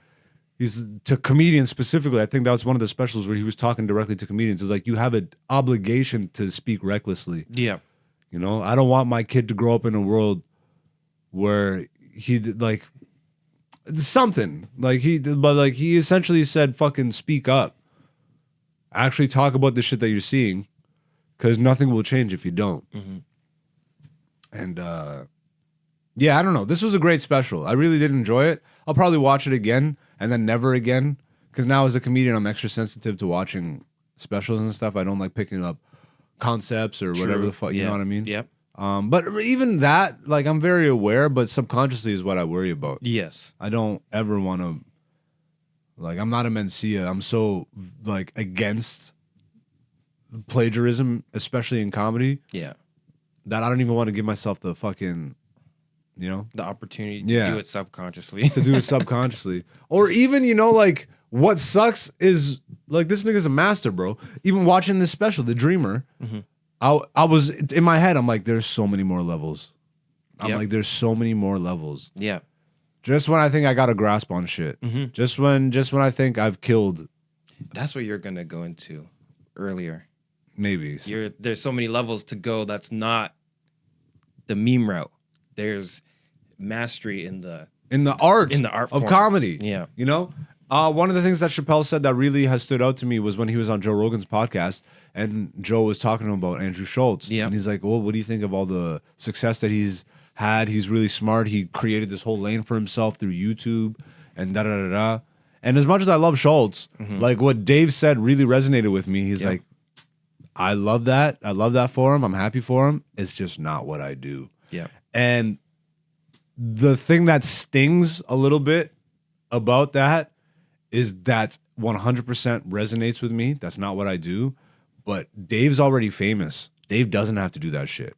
He's to comedians specifically. I think that was one of the specials where he was talking directly to comedians. It's like you have an obligation to speak recklessly. Yeah, you know, I don't want my kid to grow up in a world where he like. Something like he essentially said, "Fucking speak up. Actually, talk about the shit that you're seeing, because nothing will change if you don't." Mm-hmm. And yeah, I don't know. This was a great special. I really did enjoy it. I'll probably watch it again and then never again, because now as a comedian, I'm extra sensitive to watching specials and stuff. I don't like picking up concepts or whatever the fuck. You know what I mean? Yep. But even that, like, I'm very aware, but subconsciously is what I worry about. Yes. I don't ever want to, like, I'm not a Mencia. I'm so, like, against plagiarism, especially in comedy. Yeah. That I don't even want to give myself the fucking, you know? The opportunity to do it subconsciously. To do it subconsciously. Or even, you know, like, what sucks is, like, this nigga's a master, bro. Even watching this special, The Dreamer, I was, in my head, I'm like, there's so many more levels. I'm like, there's so many more levels. Yeah. Just when I think I got a grasp on shit. Just when I think I've killed. That's what you're going to go into earlier. Maybe. There's so many levels to go. That's not the meme route. There's mastery in the art of form. Comedy. Yeah. You know? One of the things that Chappelle said that really has stood out to me was when he was on Joe Rogan's podcast and Joe was talking about Andrew Schultz. Yeah. And he's like, well, what do you think of all the success that he's had? He's really smart. He created this whole lane for himself through YouTube and da-da-da-da. And as much as I love Schultz, like what Dave said really resonated with me. He's like, I love that. I love that for him. I'm happy for him. It's just not what I do. Yeah. And the thing that stings a little bit about that is that 100% resonates with me. That's not what I do. But Dave's already famous. Dave doesn't have to do that shit.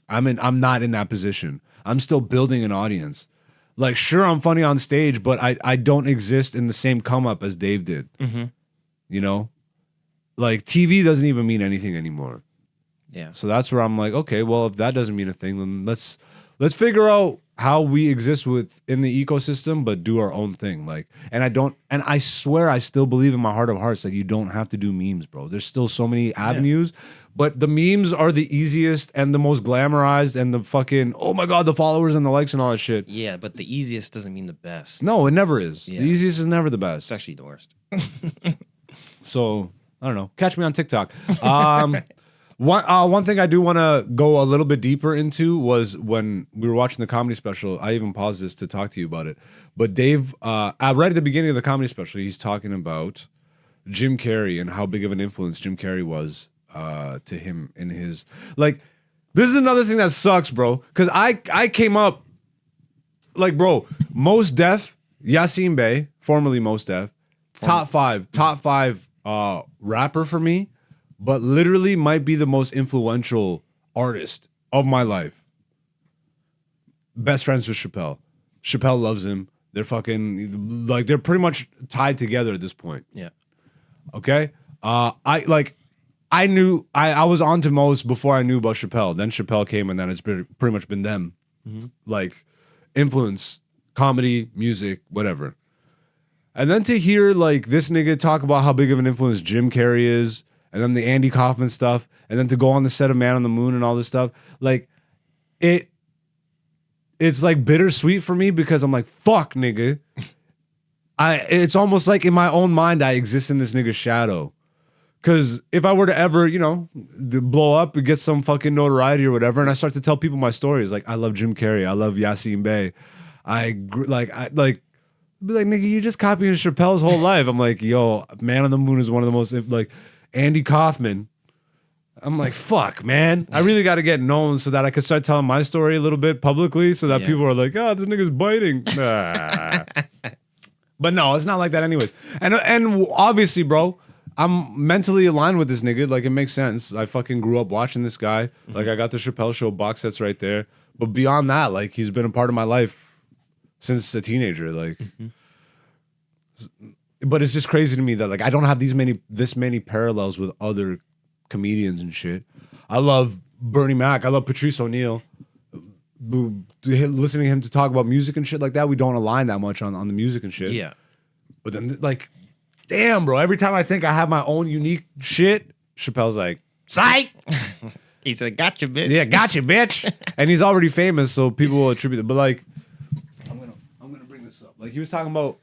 I'm not in that position. I'm still building an audience. Like, sure, I'm funny on stage, but I don't exist in the same come up as Dave did. You know? Like, TV doesn't even mean anything anymore. Yeah. So that's where I'm like, okay, well, if that doesn't mean a thing, then let's figure out how we exist within the ecosystem, but do our own thing. Like, and I swear I still believe in my heart of hearts, like, you don't have to do memes, bro. There's still so many avenues, but the memes are the easiest and the most glamorized and the fucking, oh my God, the followers and the likes and all that shit. Yeah, but the easiest doesn't mean the best. No, it never is. Yeah. The easiest is never the best. It's actually the worst. So, I don't know. Catch me on TikTok. One thing I do want to go a little bit deeper into was when we were watching the comedy special. I even paused this to talk to you about it. But Dave, right at the beginning of the comedy special, he's talking about Jim Carrey and how big of an influence Jim Carrey was to him in his, like, this is another thing that sucks, bro. Because I came up, like, bro, Mos Def, Yasin Bey, formerly Mos Def, top five rapper for me. But literally might be the most influential artist of my life. Best friends with Chappelle. Chappelle loves him. They're fucking, like, they're pretty much tied together at this point. Yeah. Okay? I was on to Mos before I knew about Chappelle. Then Chappelle came and then it's pretty much been them. Like, influence, comedy, music, whatever. And then to hear, like, this nigga talk about how big of an influence Jim Carrey is, and then the Andy Kaufman stuff, and then to go on the set of Man on the Moon and all this stuff, like, it's like bittersweet for me because I'm like, fuck, nigga. It's almost like in my own mind, I exist in this nigga's shadow. Because if I were to ever, you know, blow up and get some fucking notoriety or whatever, and I start to tell people my stories, like, I love Jim Carrey, I love Yasin Bey, be like, nigga, you just copying Chappelle's whole life. I'm like, yo, Man on the Moon is one of the most, like, Andy Kaufman. I'm like, fuck, man. I really got to get known so that I can start telling my story a little bit publicly so that people are like, oh, this nigga's biting. But no, it's not like that anyways. And obviously, bro, I'm mentally aligned with this nigga. Like, it makes sense. I fucking grew up watching this guy. Like, I got the Chappelle Show box sets right there. But beyond that, like, he's been a part of my life since a teenager. Like, but it's just crazy to me that, like, I don't have this many parallels with other comedians and shit. I love Bernie Mac. I love Patrice O'Neal. Listening to him to talk about music and shit like that, we don't align that much on the music and shit. Yeah. But then, like, damn, bro, every time I think I have my own unique shit, Chappelle's like, psych! He said, gotcha, bitch. Yeah, gotcha, bitch. And he's already famous, so people will attribute it. But, like, I'm gonna bring this up. Like, he was talking about,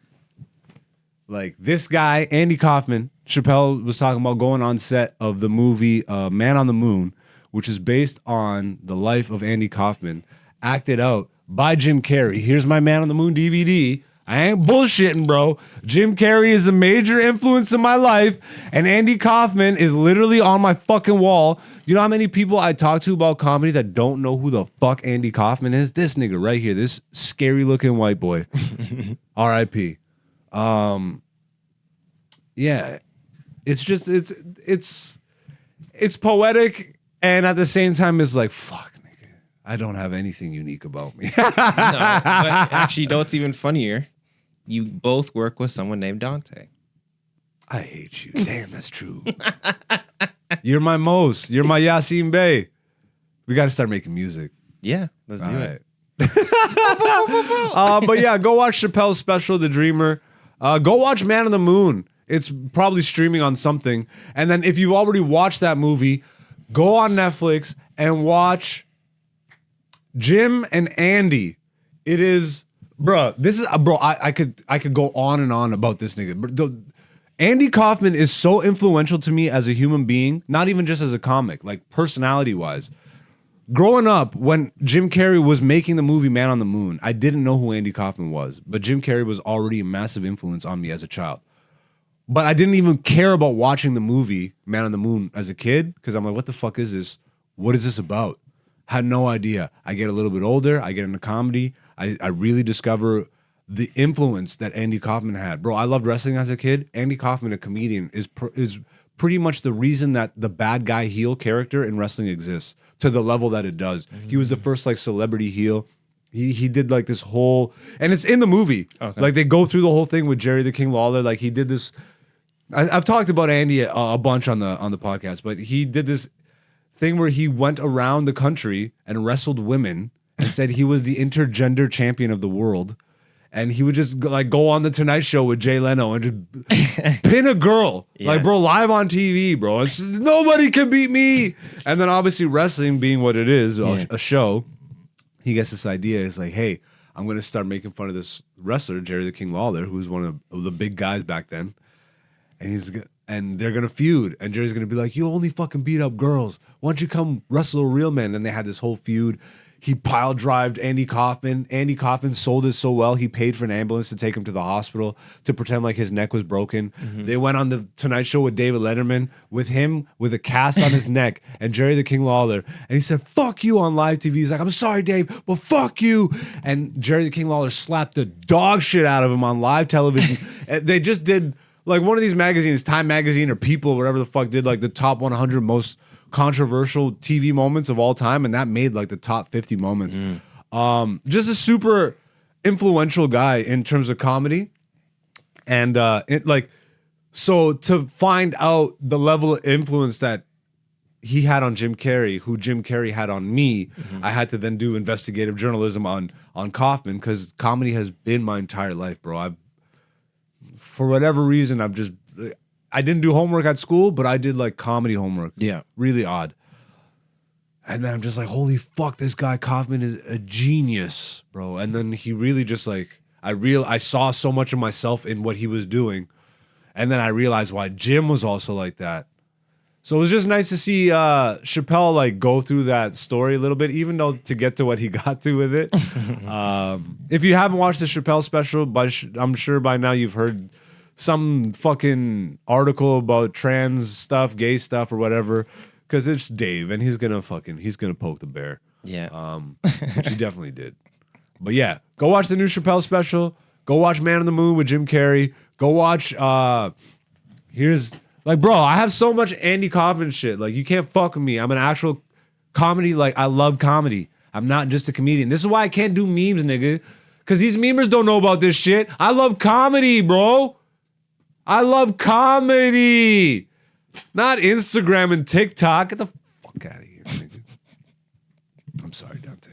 like, this guy, Andy Kaufman. Chappelle was talking about going on set of the movie Man on the Moon, which is based on the life of Andy Kaufman, acted out by Jim Carrey. Here's my Man on the Moon DVD. I ain't bullshitting, bro. Jim Carrey is a major influence in my life, and Andy Kaufman is literally on my fucking wall. You know how many people I talk to about comedy that don't know who the fuck Andy Kaufman is? This nigga right here, this scary looking white boy. R.I.P. Yeah, it's just it's poetic, and at the same time, it's like fuck. I don't have anything unique about me. No, but actually, you know what's even funnier? You both work with someone named Dante. I hate you. Damn, that's true. You're my Mose. You're my Yasin Bey. We got to start making music. Yeah, let's do it. But yeah, go watch Chappelle's special, The Dreamer. Go watch Man on the Moon. It's probably streaming on something. And then if you've already watched that movie, go on Netflix and watch Jim and Andy. It is, bro. This is, bro. I could go on and on about this nigga. But Andy Kaufman is so influential to me as a human being, not even just as a comic, like personality wise. Growing up, when Jim Carrey was making the movie Man on the Moon, I didn't know who Andy Kaufman was, but Jim Carrey was already a massive influence on me as a child. But I didn't even care about watching the movie Man on the Moon as a kid because I'm like, what the fuck is this? What is this about? Had no idea. I get a little bit older. I get into comedy. I really discover the influence that Andy Kaufman had. Bro, I loved wrestling as a kid. Andy Kaufman, a comedian, is pretty much the reason that the bad guy heel character in wrestling exists to the level that it does. Mm-hmm. He was the first like celebrity heel. He did like this whole, and it's in the movie. Okay. Like they go through the whole thing with Jerry the King Lawler. Like he did this. I've talked about Andy a bunch on the podcast, but he did this thing where he went around the country and wrestled women and said he was the intergender champion of the world. And he would just like go on the Tonight Show with Jay Leno and just pin a girl, like bro, live on TV, bro. It's, nobody can beat me. And then obviously wrestling being what it is, a show, he gets this idea. It's like, hey, I'm going to start making fun of this wrestler, Jerry the King Lawler, who was one of the big guys back then. And they're gonna feud, and Jerry's gonna be like, "You only fucking beat up girls. Why don't you come wrestle a real man?" And they had this whole feud. He pile drived Andy Kaufman. Andy Kaufman sold it so well, he paid for an ambulance to take him to the hospital to pretend like his neck was broken. Mm-hmm. They went on the Tonight Show with David Letterman, with him with a cast on his neck, and Jerry the King Lawler. And he said, "Fuck you" on live TV. He's like, "I'm sorry, Dave, but fuck you." And Jerry the King Lawler slapped the dog shit out of him on live television. They just did. Like one of these magazines, Time Magazine or People, or whatever the fuck, did like the top 100 most controversial TV moments of all time, and that made like the top 50 moments. Just a super influential guy in terms of comedy, and so to find out the level of influence that he had on Jim Carrey, who Jim Carrey had on me, I had to then do investigative journalism on Kaufman because comedy has been my entire life, bro. For whatever reason, I didn't do homework at school, but I did like comedy homework. Yeah. Really odd. And then I'm just like, holy fuck, this guy Kaufman is a genius, bro. And then he really just like, I saw so much of myself in what he was doing. And then I realized why Jim was also like that. So it was just nice to see Chappelle like go through that story a little bit, even though to get to what he got to with it. If you haven't watched the Chappelle special, I'm sure by now you've heard some fucking article about trans stuff, gay stuff, or whatever. Because it's Dave, and he's gonna poke the bear. Yeah, which he definitely did. But yeah, go watch the new Chappelle special. Go watch Man on the Moon with Jim Carrey. Go watch. Like, bro, I have so much Andy Kaufman shit. Like, you can't fuck with me. I'm an actual comedy. Like, I love comedy. I'm not just a comedian. This is why I can't do memes, nigga. Because these memers don't know about this shit. I love comedy, bro. I love comedy. Not Instagram and TikTok. Get the fuck out of here, nigga. I'm sorry, Dante.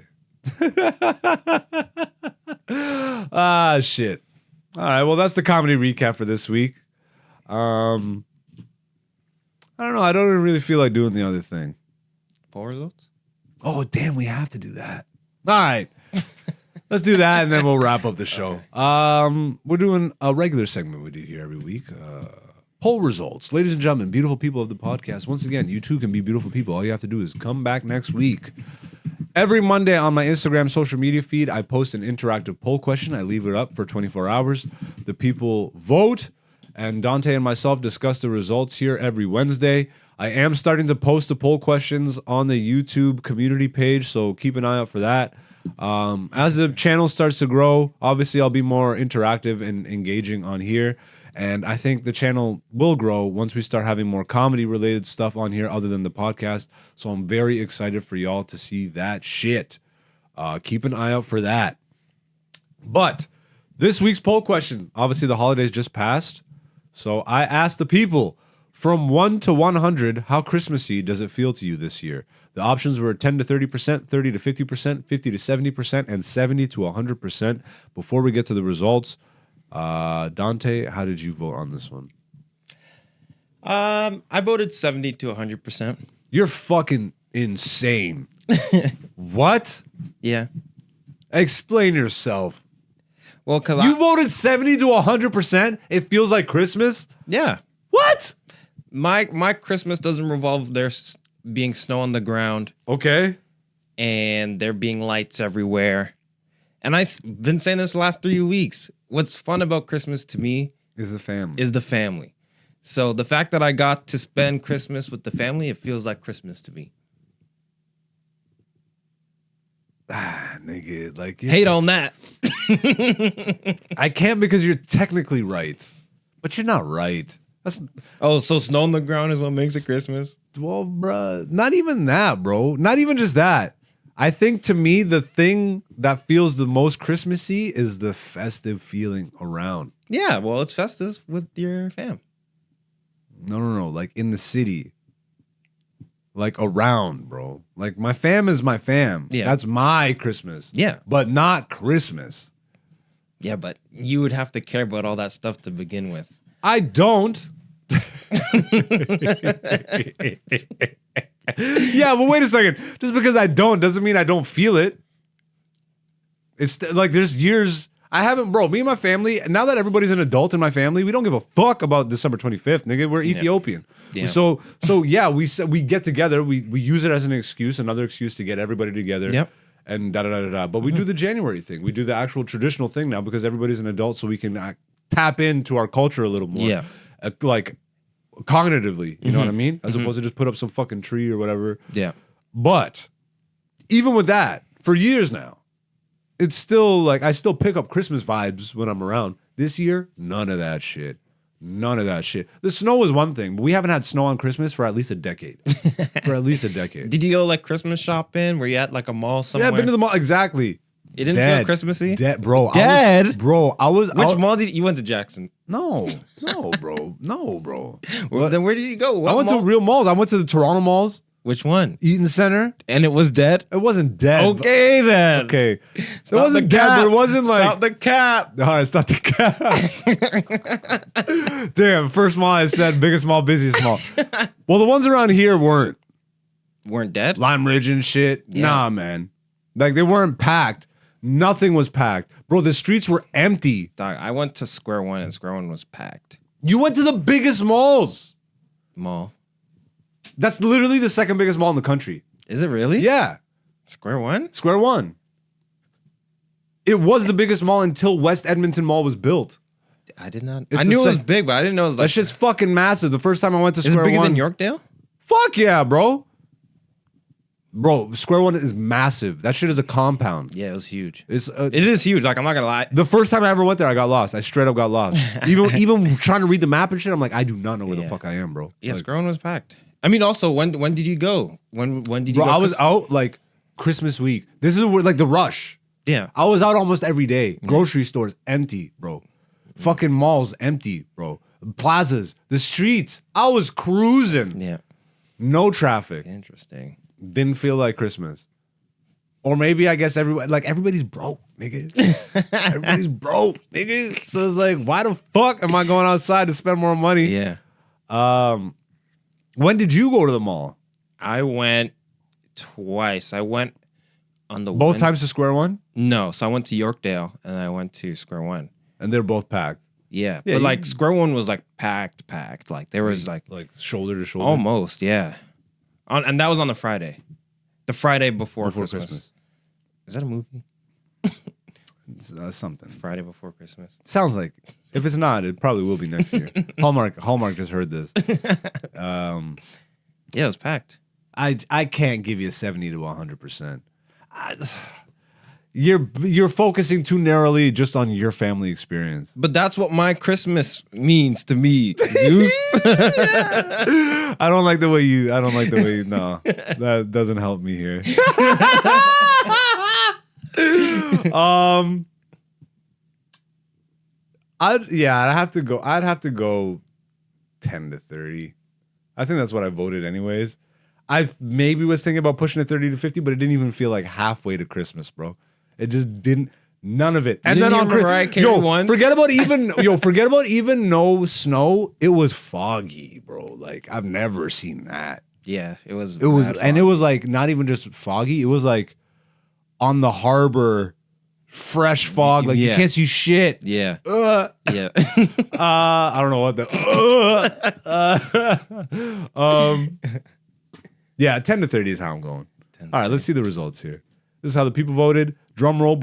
Shit. All right, well, that's the comedy recap for this week. I don't know. I don't even really feel like doing the other thing. Power results? Oh, damn. We have to do that. All right. Let's do that, and then we'll wrap up the show. Okay. We're doing a regular segment we do here every week. Poll results. Ladies and gentlemen, beautiful people of the podcast. Once again, you too can be beautiful people. All you have to do is come back next week Every Monday on my Instagram social media feed, I post an interactive poll question. I leave it up for 24 hours. The people vote, and Dante and myself discuss the results here every Wednesday. I am starting to post the poll questions on the YouTube community page, so keep an eye out for that. As the channel starts to grow, obviously I'll be more interactive and engaging on here. And I think the channel will grow once we start having more comedy-related stuff on here other than the podcast. So I'm very excited for y'all to see that shit. Keep an eye out for that. But this week's poll question, obviously the holidays just passed. So I asked the people, from 1 to 100, how Christmassy does it feel to you this year? The options were 10 to 30%, 30 to 50%, 50 to 70%, and 70 to 100%. Before we get to the results, Dante, how did you vote on this one? I voted 70 to 100%. You're fucking insane. What? Yeah. Explain yourself. Well, cause you voted 70 to 100%. It feels like Christmas. Yeah. What? My Christmas doesn't revolve there being snow on the ground. Okay. And there being lights everywhere. And I've been saying this the last 3 weeks. What's fun about Christmas to me is the family. So the fact that I got to spend Christmas with the family, it feels like Christmas to me. Nigga, like hate on that. I can't because you're technically right, but you're not right. So snow on the ground is what makes it Christmas? Well, bruh, not even that, bro. Not even just that. I think to me, the thing that feels the most Christmassy is the festive feeling around. Yeah, well, it's festive with your fam. No. Like in the city. Like around, bro. Like my fam is my fam. Yeah. That's my Christmas. Yeah. But not Christmas. Yeah, but you would have to care about all that stuff to begin with. I don't. Yeah, but wait a second. Just because I don't doesn't mean I don't feel it. It's like there's years I haven't, bro. Me and my family, now that everybody's an adult in my family, we don't give a fuck about December 25th, nigga. We're Ethiopian. Yeah. So yeah, we get together. We use it as an excuse, another excuse to get everybody together. Yep. And da-da-da-da-da. But we do the January thing. We do the actual traditional thing now because everybody's an adult, so we can tap into our culture a little more. Yeah. Like cognitively, you know what I mean? As opposed to just put up some fucking tree or whatever. Yeah. But even with that, for years now, it's still like I still pick up Christmas vibes when I'm around. This year, none of that shit. None of that shit. The snow is one thing, but we haven't had snow on Christmas for at least a decade. Did you go like Christmas shopping? Were you at like a mall somewhere? Yeah, I've been to the mall. Exactly. It didn't feel Christmassy? Bro. Dead? I was. Which mall did you went to Jackson? No, bro. Well, then where did you go? I went to real malls. I went to the Toronto malls. Which one? Eaton Center. And it was dead? It wasn't dead. Okay, then. Okay. It Stop wasn't dead, but it wasn't like. Stop the cap. All right, stop the cap. Damn, first mall I said, biggest mall, busiest mall. Well, the ones around here weren't dead? Lime Ridge and shit. Yeah. Nah, man. Like, they weren't packed. Nothing was packed. Bro, the streets were empty. Dog, I went to Square One and Square One was packed. You went to the biggest malls. Mall. That's literally the second biggest mall in the country. Is it really? Yeah. Square One? Square One. It was the biggest mall until West Edmonton Mall was built. I did not. I knew it was big, but I didn't know it was like. That shit's fucking massive. The first time I went to Square One. Is it bigger than Yorkdale? Fuck yeah, bro. Bro, Square One is massive. That shit is a compound. Yeah, it was huge. It is huge. Like, I'm not gonna lie. The first time I ever went there, I got lost. I straight up got lost. even trying to read the map and shit, I'm like, I do not know where the fuck I am, bro. Yeah, like, Square One was packed. I mean, also, when did you go? When did you go? I was out like Christmas week. This is where like the rush. Yeah. I was out almost every day. Grocery stores empty, bro. Fucking malls empty, bro. Plazas, the streets. I was cruising. Yeah. No traffic. Interesting. Didn't feel like Christmas. Or maybe I guess everybody's broke, nigga. Everybody's broke, nigga. So it's like, why the fuck am I going outside to spend more money? Yeah. When did you go to the mall? I went twice. I went on the both times to Square One? No, so I went to Yorkdale and I went to Square One. And they're both packed. Yeah, but like Square One was like packed. Like there was like shoulder to shoulder. Almost, yeah. And that was on the Friday. The Friday before Christmas. Is that a movie? Something. Friday Before Christmas. Sounds like. If it's not, it probably will be next year. Hallmark just heard this. Yeah, it was packed. I can't give you 70 to 100%. You're focusing too narrowly just on your family experience. But that's what my Christmas means to me, Zeus. I don't like the way you. No, that doesn't help me here. I'd have to go. I'd have to go 10 to 30. I think that's what I voted anyways. I maybe was thinking about pushing it 30 to 50, but it didn't even feel like halfway to Christmas, bro. It just didn't. None of it. And then on Christmas, forget about even no snow. It was foggy, bro. Like I've never seen that. Yeah, it was, and it was like not even just foggy. It was like on the harbor, fresh fog. Like you can't see shit. Yeah, yeah. I don't know what the. Yeah, 10 to 30 is how I'm going. All right, let's see the results here. This is how the people voted. Drum roll.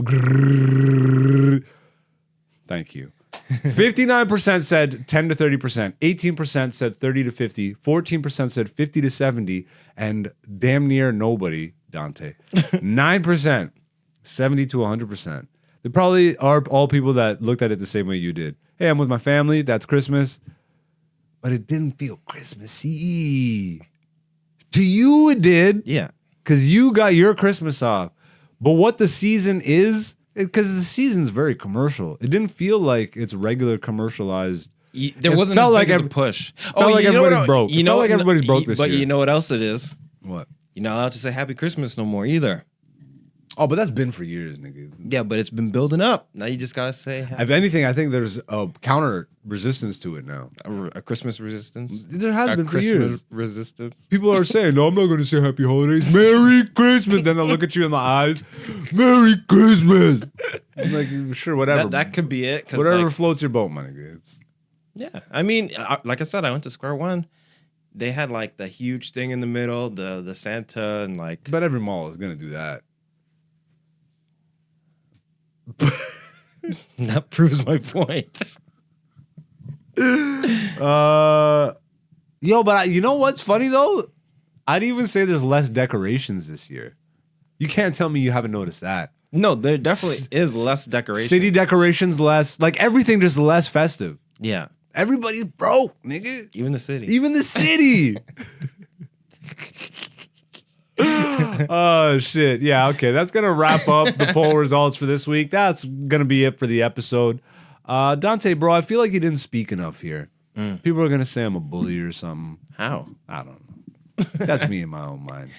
Thank you. 59% said 10 to 30%. 18% said 30 to 50. 14% said 50 to 70. And damn near nobody, Dante. 9%, 70 to 100%. They probably are all people that looked at it the same way you did. Hey, I'm with my family. That's Christmas. But it didn't feel Christmassy. To you, it did. Yeah. Because you got your Christmas off. But what the season is, because the season's very commercial. It didn't feel like it's regular commercialized. There wasn't as big as a push. Felt like everybody's broke. It felt like everybody's broke this year. But you know what else it is? What? You're not allowed to say Happy Christmas no more either. Oh, but that's been for years, nigga. Yeah, but it's been building up. Now you just gotta say If anything, I think there's a counter resistance to it now. A Christmas resistance? There has been for Christmas years. resistance? People are saying, no, I'm not going to say Happy Holidays. Merry Christmas. Then they'll look at you in the eyes. Merry Christmas. I'm like, sure, whatever. That could be it. Whatever floats your boat, my nigga. Yeah. I mean, like I said, I went to Square One. They had like the huge thing in the middle, the Santa and like... But every mall is going to do that. That proves my point. But you know what's funny though? I'd even say there's less decorations this year. You can't tell me you haven't noticed that. No, there definitely is less decoration. City decorations less, like everything just less festive. Yeah. Everybody's broke, nigga. Even the city. Oh shit. Yeah, okay. That's gonna wrap up the poll results for this week. That's gonna be it for the episode. Dante, bro, I feel like you didn't speak enough here. People are gonna say I'm a bully or something. How? I don't know. That's me in my own mind.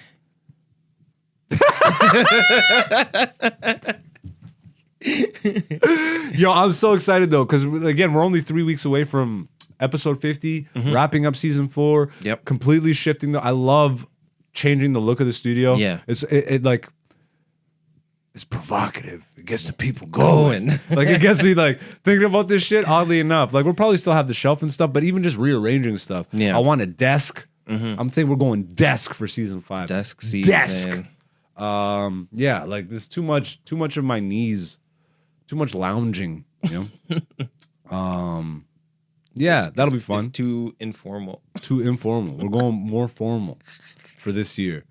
Yo, I'm so excited though, because again, we're only 3 weeks away from episode 50, wrapping up season 4. Yep. Completely shifting. I love changing the look of the studio. Yeah. It's provocative. It gets the people going. Like it gets me like thinking about this shit, oddly enough. Like we'll probably still have the shelf and stuff, but even just rearranging stuff. Yeah. I want a desk. I'm thinking we're going desk for season 5. Desk season. Desk. Yeah, like there's too much of my knees, too much lounging, you know? Yeah, that'll be fun. It's too informal. We're going more formal for this year.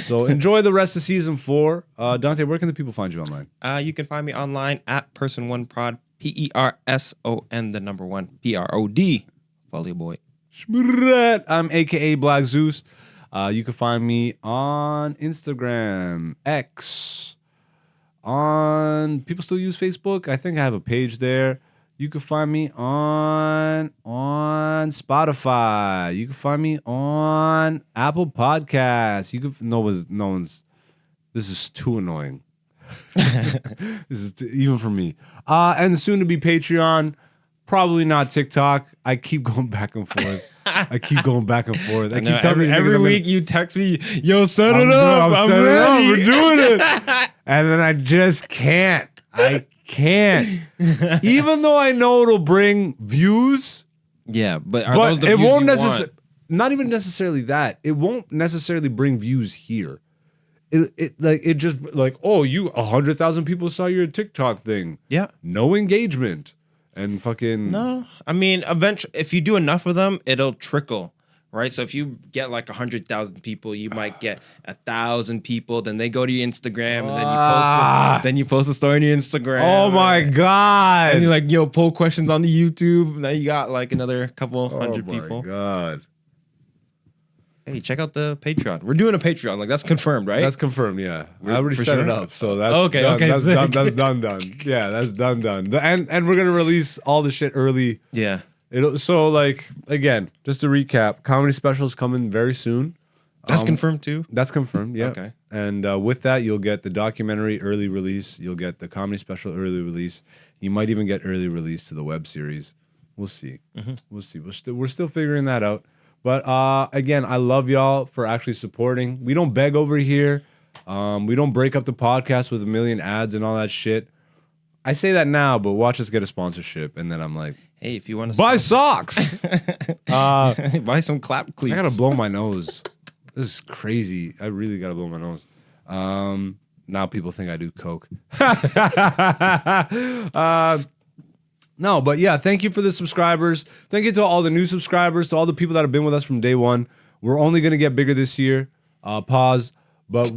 So enjoy the rest of season 4. Dante, where can the people find you online? You can find me online at person1prod, PERSON, the number 1, PROD. Follow your boy. I'm AKA Black Zeus. You can find me on Instagram, X. People still use Facebook. I think I have a page there. You can find me on Spotify. You can find me on Apple Podcasts. No one's. This is too annoying. This is even for me. And soon to be Patreon. Probably not TikTok. I keep going back and forth. I keep telling every week you text me, yo, set it up. I'm ready. We're doing it. And then I just can't. I can't. Even though I know it'll bring views. Yeah, but those the views won't necessarily. Not even necessarily that. It won't necessarily bring views here. it just like, oh, 100,000 people saw your TikTok thing. Yeah. No engagement. And fucking no. I mean, eventually, if you do enough of them, it'll trickle, right? So if you get like 100,000 people, you might get 1,000 people. Then they go to your Instagram, and then you post a story on your Instagram. Oh my god! And you like poll questions on the YouTube. Now you got like another couple hundred people. Oh my god! Hey, check out the Patreon. We're doing a Patreon. Like, that's confirmed, right? That's confirmed, yeah. I already set it up, so that's okay. Done. Okay, that's done. That's done. Yeah, that's done. And we're gonna release all the shit early. Yeah. So like again, just to recap, comedy specials coming very soon. That's confirmed too. That's confirmed. Yeah. Okay. And with that, you'll get the documentary early release. You'll get the comedy special early release. You might even get early release to the web series. We'll see. Mm-hmm. We'll see. We're still figuring that out. But again, I love y'all for actually supporting. We don't beg over here. We don't break up the podcast with a million ads and all that shit. I say that now, but watch us get a sponsorship, and then I'm like, hey, if you want to buy socks, buy some clap cleats. I gotta blow my nose. This is crazy. I really gotta blow my nose. Now people think I do coke. No, but yeah, thank you for the subscribers. Thank you to all the new subscribers, to all the people that have been with us from day one. We're only gonna get bigger this year. Pause. But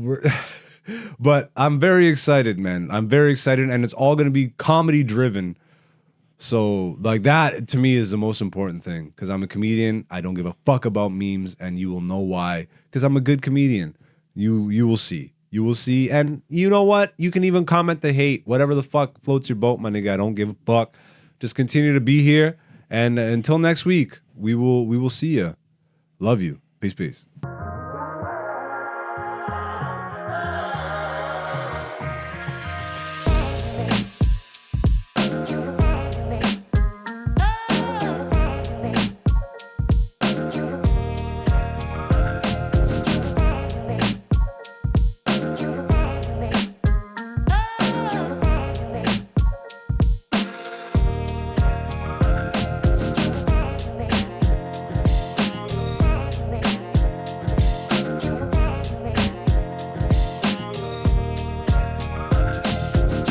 but I'm very excited, man. I'm very excited, and it's all gonna be comedy driven. So like that to me is the most important thing, because I'm a comedian. I don't give a fuck about memes, and you will know why. Because I'm a good comedian. You will see. You will see. And you know what? You can even comment the hate. Whatever the fuck floats your boat, my nigga. I don't give a fuck. Just continue to be here. And until next week, we will see you. Love you. Peace, peace.